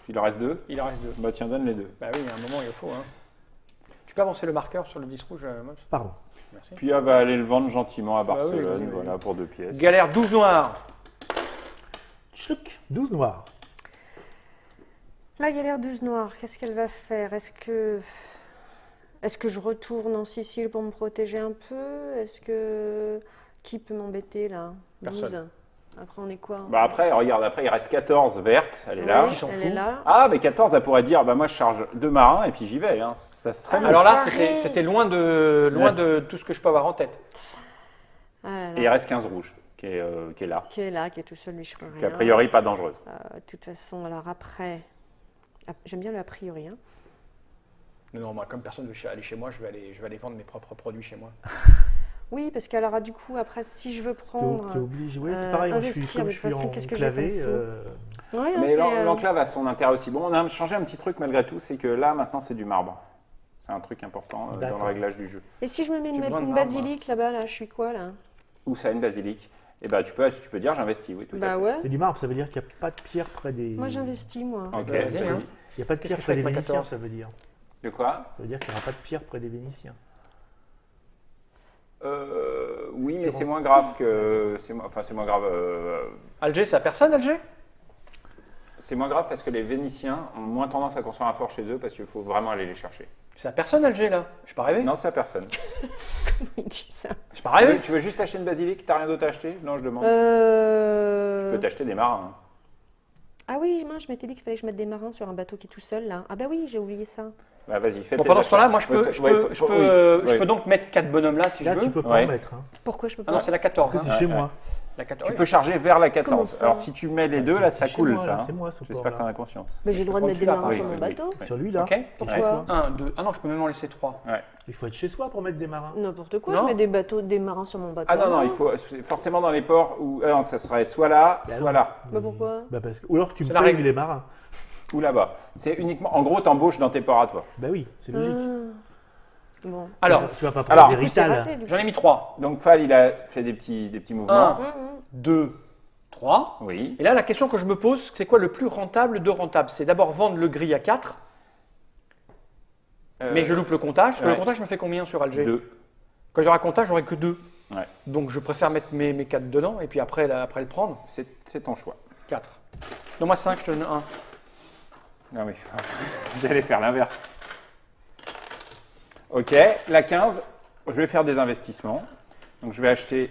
Il en reste 2. Il en reste 2. Bah tiens, donne les 2. Bah oui, il y a un moment, il faut. Hein. Tu peux avancer le marqueur sur le 10 rouge, Mops? Pardon. Merci. Puis elle va aller le vendre gentiment à Bah oui, Barcelone, oui, oui. voilà, pour 2 pièces. Galère 12 noirs. Tchouc, 12 noirs. La galère 12 noire, qu'est-ce qu'elle va faire? Est-ce que je retourne en Sicile pour me protéger un peu? Est-ce que... Qui peut m'embêter là? Personne. 12. Après, on est quoi? Bah après, regarde, après il reste 14 vertes, elle est là. Oui, Qui s'en elle fout. est là. Ah, mais 14, elle pourrait dire, bah moi je charge 2 marins et puis j'y vais, hein. Ça serait mieux. Alors là, Enfoiré. c'était loin de tout ce que je peux avoir en tête. Ah là Et il là. reste 15 rouges, qui est là. Qui est là, qui est tout seul, lui, je ferai Qui a rien. priori pas dangereuse. De toute façon, alors après... J'aime bien le a priori. Hein. Non, moi, comme personne ne veut aller chez moi, je vais aller vendre mes propres produits chez moi. Oui, parce qu'alors, du coup, après, si je veux prendre... T'es obligé. Oui, c'est pareil. Moi, je suis, investir, comme de je toute suis façon, qu'est-ce que j'ai enclavé. comme sous Ouais, hein, Mais c'est, l'enclave a son intérêt aussi. Bon, on a changé un petit truc malgré tout, c'est que là maintenant c'est du marbre. C'est un truc important dans le D'accord. réglage du jeu. Et si je me mets J'ai une, besoin de une marbre, basilique là-bas, là, je suis quoi, là? Ou ça a une basilique. Et bah tu peux dire j'investis, oui, tout à Bah fait. ouais. C'est du marbre, ça veut dire qu'il n'y a pas de pierre près des. Moi, j'investis, moi. Ok. Bah, vas-y, hein. Il n'y a pas de Qu'est-ce pierre que je près fais des avec ma Vénitiens, 14? ça veut dire. De quoi? Ça veut dire qu'il n'y aura pas de pierre près des Vénitiens. Oui, mais c'est moins grave que. C'est moins grave. Alger, c'est à personne, Alger? C'est moins grave parce que les Vénitiens ont moins tendance à construire un fort chez eux parce qu'il faut vraiment aller les chercher. C'est à personne, Alger, là? Je pas rêvé? Non, c'est à personne. Il dit ça. Je pas rêvé? Tu veux juste acheter une basilique? T'as rien d'autre à acheter? Non, je demande. Tu peux t'acheter des marins. Ah oui, moi, je m'étais dit qu'il fallait que je mette des marins sur un bateau qui est tout seul, là. Ah bah oui, j'ai oublié ça. Bah vas-y, fais Bon, tes pendant ce achats. temps-là, moi, je peux, Ouais, je ouais, peux, je oui, peux, je oui. peux donc mettre 4 bonhommes là, si Là, je tu veux. peux pas Ouais. en mettre. Hein, Pourquoi je peux Ah pas? non, c'est la 14. parce que hein. c'est chez ouais. moi. La 14. Tu peux charger vers la 14. Comment ça Alors si tu mets les deux, là, ça C'est chez coule, moi, ça. là, hein. c'est moi ce J'espère que tu en port-là. as conscience. Mais j'ai le droit de mettre des Prends-tu marins là, sur oui, mon oui, bateau. oui. Celui-là. Ok. Pourquoi? 1, 2. Ah non, je peux même en laisser 3. Ouais. Il faut être chez soi pour mettre des marins. N'importe quoi, Non. je mets des bateaux, des marins sur mon bateau. Ah non, non, à il moi. faut forcément dans les ports où non, ça serait soit là, Bah soit non. là, Bah pourquoi? Bah parce que... Ou alors tu me C'est la payes règle. les marins. ou là-bas. C'est uniquement, en gros, t'embauches dans tes ports à toi. Bah oui, c'est logique. Bon. Alors, Tu vas pas alors, prendre des Du coup, c'est Rital. raté, du coup. j'en ai mis 3. Donc Fall, il a fait des petits mouvements. 1, 2, 3. Oui. Et là, la question que je me pose, c'est quoi le plus rentable de rentable? C'est d'abord vendre le gris à 4, mais je loupe le comptage. ouais. Le comptage me fait combien sur Alger? 2. Quand il y aura comptage, j'aurai que 2. Ouais. Donc je préfère mettre mes 4 dedans et puis après le prendre. C'est ton choix. 4. Non, moi 5, je te donne 1. Non mais j'allais faire l'inverse. Ok, la 15, je vais faire des investissements. Donc je vais acheter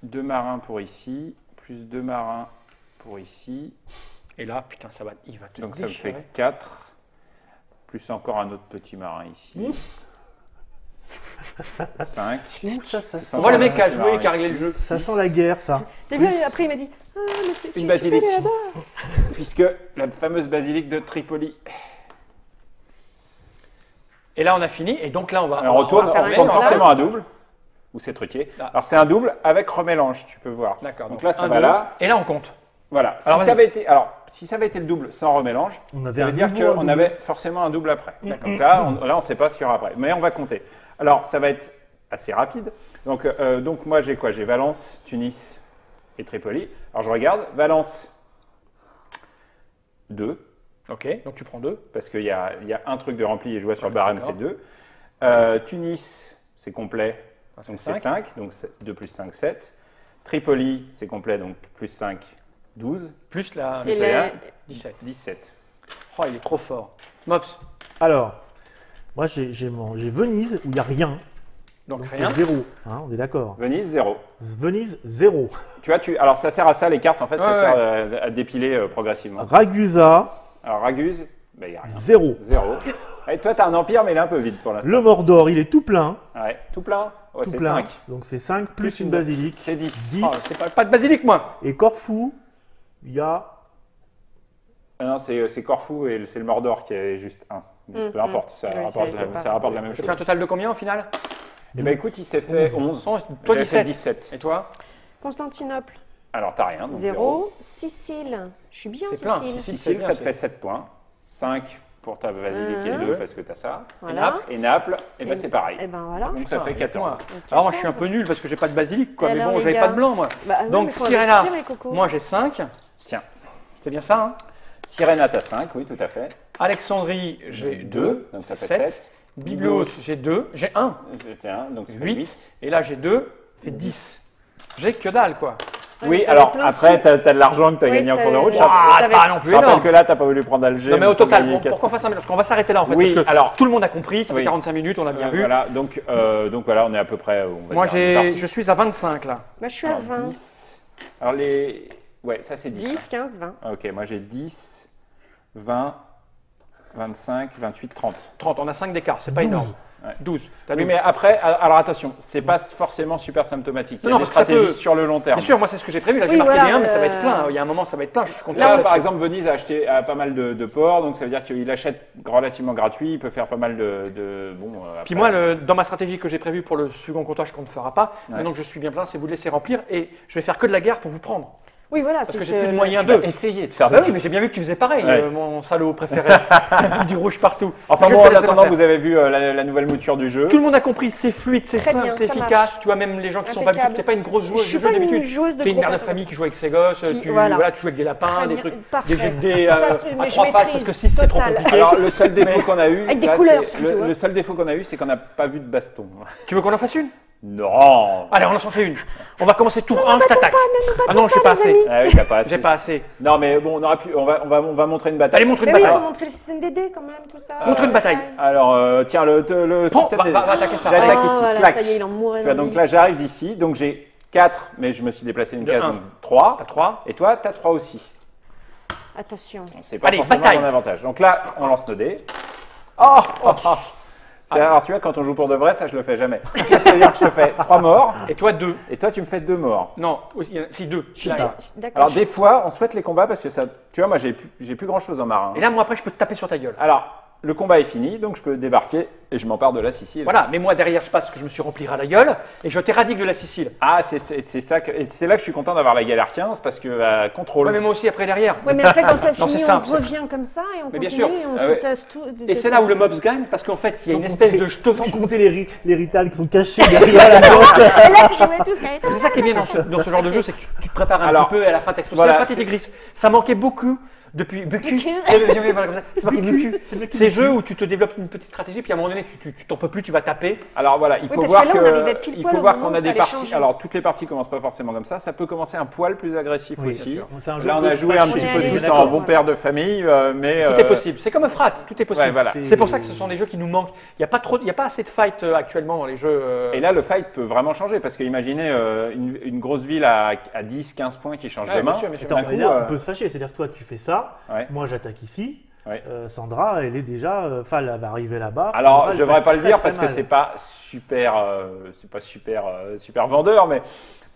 2 marins pour ici, plus 2 marins pour ici. Et là, putain, il va te Donc ça me déchirer. fait 4, plus encore un autre petit marin ici. 5. Ça On voit le mec qui a un joué et qui a marin réglé le jeu. Ça sent la guerre, ça. T'as vu, Plus après il m'a dit ah, mais tu une peux basilique. aller là-bas. Puisque la fameuse basilique de Tripoli. Et là, on a fini. Et donc là, on va. Alors on retourne, faire on un retourne mélange. forcément un double. Ou c'est truqué. Ah. Alors c'est un double avec remélange, tu peux voir. D'accord. Donc là, ça un, va deux. là. Et là, on compte. Voilà. Si Alors, ça vas-y. avait été le double sans remélange, On avait ça veut un dire nouveau qu'on double. avait forcément un double après. Donc là, on ne sait pas ce qu'il y aura après. Mais on va compter. Alors, ça va être assez rapide. Donc moi, j'ai quoi? J'ai Valence, Tunis et Tripoli. Alors, je regarde. Valence, 2. Ok. Donc tu prends 2. Parce qu'il y a un truc de rempli et je vois sur le Ouais, barème, d'accord. c'est 2. Tunis, c'est complet. Ça Donc fait c'est 5. 5. Donc 2 plus 5, 7. Tripoli, c'est complet. Donc plus 5, 12. Plus la Et Plus les- la 17. 17. Oh, il est trop fort. Mops. Alors, moi j'ai Venise où il n'y a rien. Donc c'est rien. 0, hein, on est d'accord. Venise, 0. Venise, 0. Tu vois, alors ça sert à ça, les cartes, en fait, ça Ouais, sert à dépiler progressivement. Ragusa, Alors, Raguse, ben, il n'y a rien. 0. 0. Et toi, tu as un empire, mais il est un peu vide pour l'instant. Le Mordor, il est tout plein. Ouais, tout plein. Ouais, Tout c'est plein. 5. Donc c'est 5 plus une basilique. C'est 10. 10. Oh, C'est pas de basilic, moi. Et Corfou, il y a non, c'est Corfou et c'est le Mordor qui est juste 1. Peu importe, ça Oui, rapporte, c'est pas- ça rapporte la même Tu chose. fais un total de combien au final? Eh ben écoute, il s'est fait 11. Toi, J'avais fait 17. 17. Et toi? Constantinople, Alors, t'as rien. Donc 0. Sicile, je suis bien C'est plein. Sicile. Sicile. Sicile, c'est bien, ça te c'est- fait 7 points. 5 pour ta basilique et 2 Ouais. parce que t'as ça. Voilà. Et Naples, et ben Et- c'est pareil. Et ben voilà. Donc ça fait 14. Moi. Alors moi je suis un peu nul parce que j'ai pas de basilic quoi, Et mais alors, bon les j'avais gars pas de blanc moi. Bah, non, Donc mais faut Sirena, investir, les cocos. moi j'ai 5, Tiens, c'est bien ça hein. Sirena, t'as 5, oui, tout à fait. Alexandrie j'ai 2, donc ça fait 7. 7. Byblos j'ai 2, j'ai 1, Tiens, donc ça fait 8, et là j'ai 2, fait 10. J'ai que dalle quoi. Oui, Ouais, alors t'avais plein de après, sous. t'as de l'argent que t'as Oui, gagné en cours de t'avais- route. Ouah, Ah, c'est t'avais- pas non plus Je rappelle énorme. que là, t'as pas voulu prendre Alger. Non mais au donc t'as total, gagné bon, pour 400. qu'on fasse un parce qu'on va s'arrêter là en fait, Oui, parce que alors- tout le monde a compris, ça fait Oui. 45 minutes, on a bien vu. Voilà, donc voilà, on est à peu près. On va Moi dire, mi-partie. je suis à 25 là. Bah, je suis à Alors, 20. 10. Alors les. Ouais, ça c'est 10. 10, 15, 20. Ok, moi j'ai 10, 20, 25, 28, 30. 30, on a 5 d'écart, c'est pas 12. énorme. Ouais. 12, t'as Oui, 12. mais après, alors attention, c'est pas forcément super symptomatique. Il y a Non, des parce que ça stratégies peut- sur le long terme. Bien sûr, moi c'est ce que j'ai prévu, là j'ai Oui, marqué voilà, des 1 mais ça va être plein, il y a un moment ça va être plein, je suis content. Là, par exemple, Venise a acheté pas mal de ports, donc ça veut dire qu'il achète relativement gratuit, il peut faire pas mal de bon. Puis après- moi, dans ma stratégie que j'ai prévue pour le second comptage qu'on ne fera pas, Ouais. maintenant que je suis bien plein, c'est vous laisser remplir et je vais faire que de la guerre pour vous prendre. Oui, voilà. Parce c'est que j'ai plus de le- moyens Tu vas d'eux. essayer de faire Bah des oui, mais j'ai bien vu que tu faisais pareil, Ouais. mon salaud préféré. Tu as du rouge partout. Enfin Je bon, te en laisse attendant, faire. vous avez vu la nouvelle mouture du jeu. Tout le monde a compris, c'est fluide, c'est Très simple, bien, c'est ça efficace. marche. Tu vois, même les gens qui sont pas habitués, Impeccable. t'es pas une grosse joueuse Je suis de jeu pas une d'habitude. joueuse de T'es une gros mère de paquets. famille qui joue avec ses gosses, Qui- voilà. tu joues avec des lapins, Très des bien, trucs, parfait. des jets de dés Ça, à mais je 3 faces parce maîtrise, que 6 c'est trop total. compliqué. Alors le seul défaut qu'on a eu, Avec des là, couleurs, c'est- surtout, hein. le seul défaut qu'on a eu, c'est qu'on n'a pas vu de baston. Tu veux qu'on en fasse une? Non. Allez, on en s'en fait une. On va commencer tour 1, je t'attaque. Ah non, je sais pas assez. Ah oui, t'as pas assez. J'ai pas assez. Non, mais bon, on va montrer une bataille. Allez, montre une Mais oui, il bataille. faut montrer le système des dés quand même, tout ça. Montre une bataille. Alors, tiens, le Prends, système va attaquer ça. J'attaque Ah, ici, voilà, clac. ça y est, il en mourait Tu vois, dans donc le là, j'arrive d'ici. Donc j'ai 4, mais je me suis déplacé une De case, un. donc 3. T'as 3. Et toi, t'as 3 aussi. Attention. C'est pas Allez, forcément bataille. mon avantage. Donc là, on lance nos dés. Oh, oh, oh. Alors, tu vois, quand on joue pour de vrai, ça, je le fais jamais. Qu'est-ce que ça veut dire que je te fais 3 morts, Et toi 2. et toi, tu me fais 2 morts. Non, si 2. D'accord. Alors, des fois, on souhaite les combats parce que ça. Tu vois, moi, j'ai plus grand chose en marin. Et là, moi après, je peux te taper sur ta gueule. Alors, le combat est fini, donc je peux débarquer et je m'empare de la Sicile. Voilà, mais moi derrière, je passe parce que je me suis rempli à la gueule et je t'éradique de la Sicile. Ah, c'est ça que. Et c'est là que je suis content d'avoir la galère 15 parce que contrôle. Ouais, mais moi aussi après derrière. Ouais, mais après, quand t'as Non, fini, c'est on simple, c'est- revient comme ça et on Mais bien continue, sûr. on Ah se ouais. tasse tout. Et c'est là où le Mobs gagne parce qu'en fait, il y a une espèce de Sans compter les ritals qui sont cachés derrière la Et là, tu les mets tous carrés. C'est ça qui est bien dans ce genre de jeu, c'est que tu te prépares un Alors, petit peu et à la fin t'exploses. voilà, À la fin t'es gris. Ça manquait beaucoup depuis c'est marqué BQ. Ces jeux où tu te développes une petite stratégie puis à un moment donné tu t'en peux plus, tu vas taper. Alors voilà, il Oui, faut parce voir que là, on arrivait pile il poil faut au voir moment qu'on où a ça des allait parties. changer. Alors toutes les parties commencent pas forcément comme ça. Ça peut commencer un poil plus agressif Oui, aussi. bien sûr. C'est un jeu Là, on de a joué un fâché. petit On est peu allé tous d'accord, en bon voilà. père de famille, mais Tout est possible. C'est comme un frat, tout est possible. Ouais, voilà. C'est pour ça que ce sont des jeux qui nous manquent. Il n'y a pas assez de fight actuellement dans les jeux. Et là, le fight peut vraiment changer parce que imaginez une grosse ville à 10-15 points qui change Ouais, de main. bien sûr, bien sûr. D'un Attends, mais coup, là, on peut se fâcher. C'est-à-dire que toi, tu fais ça. Ouais. Moi, j'attaque ici. Ouais. Sandra, elle est déjà. Enfin, elle va arriver là-bas. Alors, Sandra, je elle devrais va pas le très, dire très parce que mal. c'est pas super vendeur, mais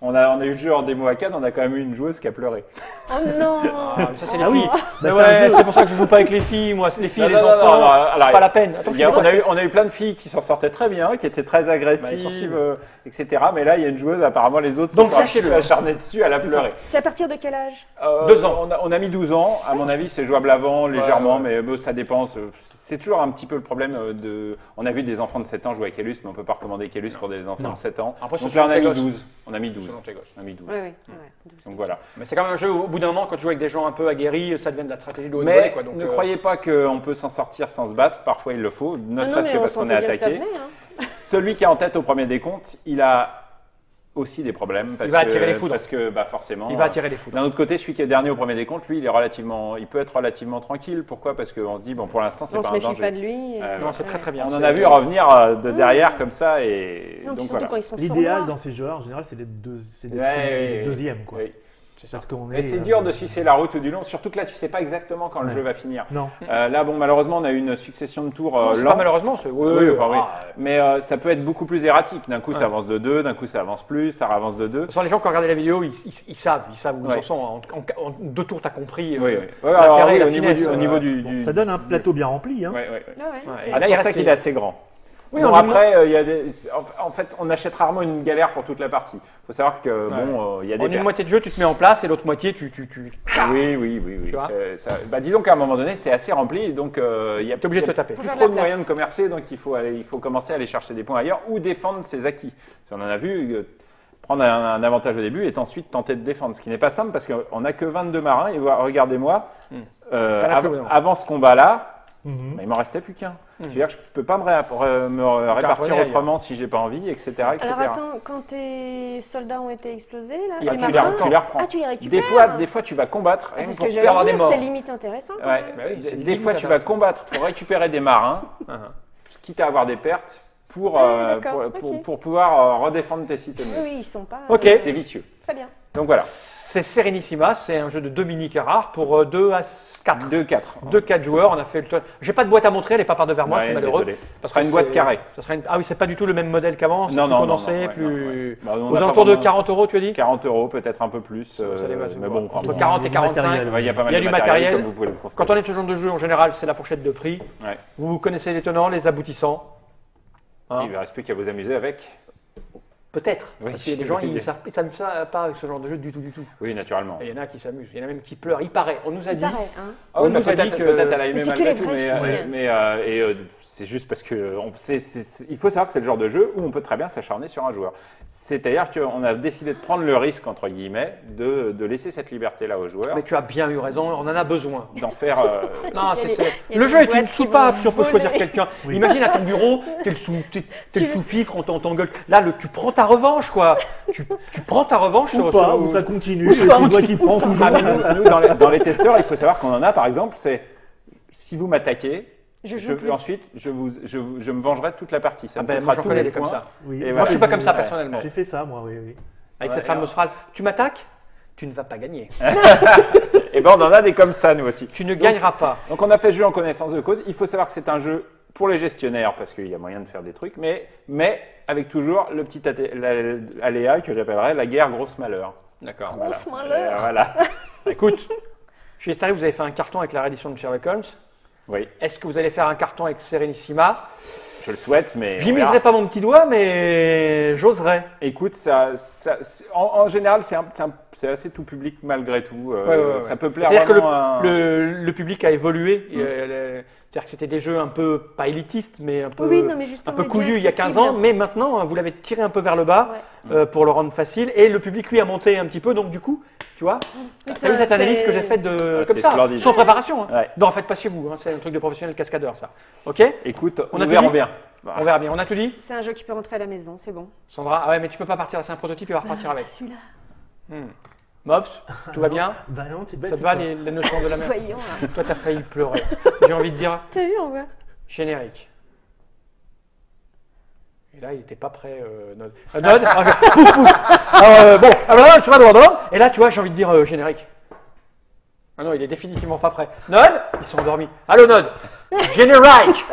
on a eu le jeu en démo à Cannes, on a quand même eu une joueuse qui a pleuré. Oh non. Ah, ça c'est les Ah oui. filles. Bah, Mais c'est un ouais, jeu. c'est pour ça que je joue pas avec les filles, moi. Les filles, Non, les non, non, enfants, non, alors, c'est pas la peine. Attends, Il y a- je sais pas. on a eu plein de filles qui s'en sortaient très bien, qui étaient très agressives, sensibles. etc. Mais là, il y a une joueuse, apparemment, les autres Donc, se sont sachez-le. acharnés dessus, elle a pleuré. C'est à partir de quel âge? 2 ans. On a mis 12 ans. À mon avis, c'est jouable avant, légèrement, ouais. mais bon, ça dépend. C'est toujours un petit peu le problème de. On a vu des enfants de 7 ans jouer à Kélus, mais on peut pas recommander Kélus pour des enfants Non. de 7 ans. Après, Donc ce là, sont on a tes mis gosses. 12. On a mis 12. Selon tes gosses. On a mis 12. Oui, oui. Donc voilà. Mais c'est quand même un jeu où, au bout d'un moment, quand tu joues avec des gens un peu aguerris, ça devient de la stratégie de haut Mais volley, quoi. Donc, ne croyez pas qu'on peut s'en sortir sans se battre. Parfois, il le faut, ne Non, serait-ce mais que on parce qu'on est sentait bien que ça attaqué. venait, hein. Celui qui est en tête au premier décompte, il a aussi des problèmes. Parce Il va attirer les foudres. Parce que forcément. Il va attirer les foudres. D'un autre côté, celui qui est dernier au premier décompte, lui, il peut être relativement tranquille. Pourquoi? Parce qu'on se dit, bon, pour l'instant, c'est On pas se un méfie danger. pas de lui. Non, c'est très très bien. On en a vu revenir de derrière comme ça. Et Non, puis donc surtout voilà. quand ils sont sur L'idéal moi. dans ces jeux-là, en général, c'est d'être Ouais, deuxième. Quoi. oui. Parce qu'on Mais est, c'est dur de sucer la route du long, surtout que là, tu sais pas exactement quand le Ouais. jeu va finir. Non. Là, bon, malheureusement, on a eu une succession de tours Non, c'est lents. pas malheureusement. Oui, enfin, oui. Ah, Mais ça peut être beaucoup plus erratique. D'un coup, Ouais. ça avance de 2, d'un coup, ça avance plus, ça avance de 2. De toute façon, les gens qui ont regardé la vidéo, ils savent où Ouais. ils en sont. En 2 tours, tu as compris Oui, oui. Ouais, l'intérêt alors, et oui, la au niveau finesse. du. Au niveau Bon, du... ça donne un plateau bien rempli. Hein. Ouais, ouais, ouais. Ah ouais, Ouais. c'est- Ah, Ah, là, c'est il pour reste ça qu'il les- est assez grand. Oui, Bon, on dit après, il y a en fait, on achète rarement une galère pour toute la partie. Il faut savoir que, bon, il y a des En une pertes. moitié de jeu, tu te mets en place et l'autre moitié, tu Oui. Tu vois Disons qu'à un moment donné, c'est assez rempli, donc il y a es obligé de te taper. plus Faut faire trop de de la moyens de place. commercer, donc il faut commencer à aller chercher des points ailleurs ou défendre ses acquis. Parce qu'on en a vu, prendre un avantage au début et ensuite tenter de défendre, ce qui n'est pas simple parce qu'on n'a que 22 marins et regardez-moi, T'en as plus, non. avant ce combat-là, Mhm. il m'en restait plus qu'un. C'est-à-dire que je ne peux pas me répartir ailleurs. autrement si j'ai pas envie, etc. etc. Alors attends, quand tes soldats ont été explosés, là, Il y a- les tu marins- tu les reprends. Ah, tu les récupères. Des fois, tu vas combattre. Ah, rien c'est que ce pour que j'allais avoir des dire, morts. c'est limite intéressant. quand Ouais. même. Bah oui, c'est Des limite fois, tu vas intéressant. combattre pour récupérer des marins, quitte à avoir des pertes pour, Ah, d'accord, pour pouvoir redéfendre tes sites Oui, ennemis. oui, ils sont pas. Ok. C'est vicieux. Très bien. Donc voilà, C'est Serenissima, c'est un jeu de Dominique Erard pour 2 à 4. 2-4. 2-4 joueurs, on a fait le tour. J'ai pas de boîte à montrer, elle est pas par devers moi, Ouais, c'est malheureux. désolé. Parce Ce sera que une boîte c'est- carrée. Ça sera une- Ah oui, c'est pas du tout le même modèle qu'avant, c'est Non, plus non, condensé, non, ouais, plus. non, ouais. Bah, on Aux a pas alentours de vraiment- 40 €, tu as dit 40 €, peut-être un peu plus. Ça les va, c'est mais bon. bon, enfin, Entre bon. 40 et Il y a du 45. matériel. Ouais, il y a pas mal Il y a de du matériel, matériel. comme vous pouvez le constater. Quand on est de ce genre de jeu, en général, c'est la fourchette de prix. Ouais. Vous connaissez les tenants, les aboutissants. Hein Il ne reste plus qu'à vous amuser avec. Peut-être. Oui, Parce qu'il y a des gens, oui. ils ne s'amusent pas avec ce genre de jeu du tout, du tout. Oui, naturellement. Et il y en a qui s'amusent. Il y en a même qui pleurent. Il paraît. On nous a Il dit. paraît, hein. Ah oui, On nous a peut-être dit que- peut-être elle a aimé Mais c'est que malgré les tout, vraies mais filles. c'est juste parce que il faut savoir que c'est le genre de jeu où on peut très bien s'acharner sur un joueur. C'est-à-dire qu'on a décidé de prendre le risque, entre guillemets, de laisser cette liberté-là aux joueurs, Mais tu as bien eu raison, on en a besoin. d'en faire... Non, Il y a des- il y a le des jeu est boîtes une qui soupape vont si on peut voler. choisir quelqu'un. Oui. Imagine à ton bureau, t'es le sous-fifre, on t'engueule. Là, tu prends ta revanche, quoi. Tu prends ta revanche Ou sur. pas, sur- ou ça continue, ou et c'est ça toi qui continue, prends ça toujours. Ah, mais nous, dans les testeurs, il faut savoir qu'on en a, par exemple, c'est si vous m'attaquez, Je joue plus. ensuite, je me vengerai de toute la partie. Ça Ah me ben, coûtera moi, j'en tous connais mes des comme points. ça. Oui. Et Moi, voilà. je suis pas comme ça Ouais. personnellement. J'ai fait ça, moi, oui. Avec Ouais, cette fameuse phrase, tu m'attaques, tu ne vas pas gagner. Et ben on en a des comme ça, nous aussi. Tu ne gagneras pas. Donc on a fait ce jeu en connaissance de cause. Il faut savoir que c'est un jeu pour les gestionnaires parce qu'il y a moyen de faire des trucs, mais avec toujours le petit aléa que j'appellerais la guerre grosse malheur. D'accord. Grosse malheur. Voilà. Écoute, chez Estari, vous avez fait un carton avec la réédition de Sherlock Holmes. Oui, Est-ce que vous allez faire un carton avec Serenissima? je le souhaite, mais. J'y on verra. miserai pas mon petit doigt, mais j'oserais. Écoute, en général, c'est assez tout public malgré tout. Ouais. Ça peut plaire C'est-à-dire que vraiment à un- le public a évolué. C'est-à-dire que c'était des jeux un peu, pas élitistes, mais un peu, Oui, non, mais un justement, peu bien couillus il y a 15 ans. accessible. Mais maintenant, vous l'avez tiré un peu vers le bas pour le rendre facile. Et le public, lui, a monté un petit peu. Donc, du coup, tu vois, Mais t'as vu cette analyse que j'ai faite Ah, comme c'est ça, splendide. sans préparation. Hein. Ouais. Non, en fait, pas chez vous. Hein. C'est un truc de professionnel cascadeur, ça. OK? Écoute, On a nous tout verrons dit bien. On verra bien. On a tout dit? C'est un jeu qui peut rentrer à la maison, c'est bon. Sandra? Ah ouais, mais tu peux pas partir. C'est un prototype, il va repartir avec. Celui-là. Mops, tout va bien? Bah non, t'es bête. Ça te ou va pas les notions de la mer? Voyons là. Toi, t'as failli pleurer. J'ai envie de dire T'as vu, on voit. générique. Et là, il n'était pas prêt, Nod. Nod, pouf, pouf. Alors, bon, alors là, sur la droite, et là, tu vois, j'ai envie de dire générique. Ah non, il est définitivement pas prêt. Nod, ils sont endormis. Allô, Nod, générique.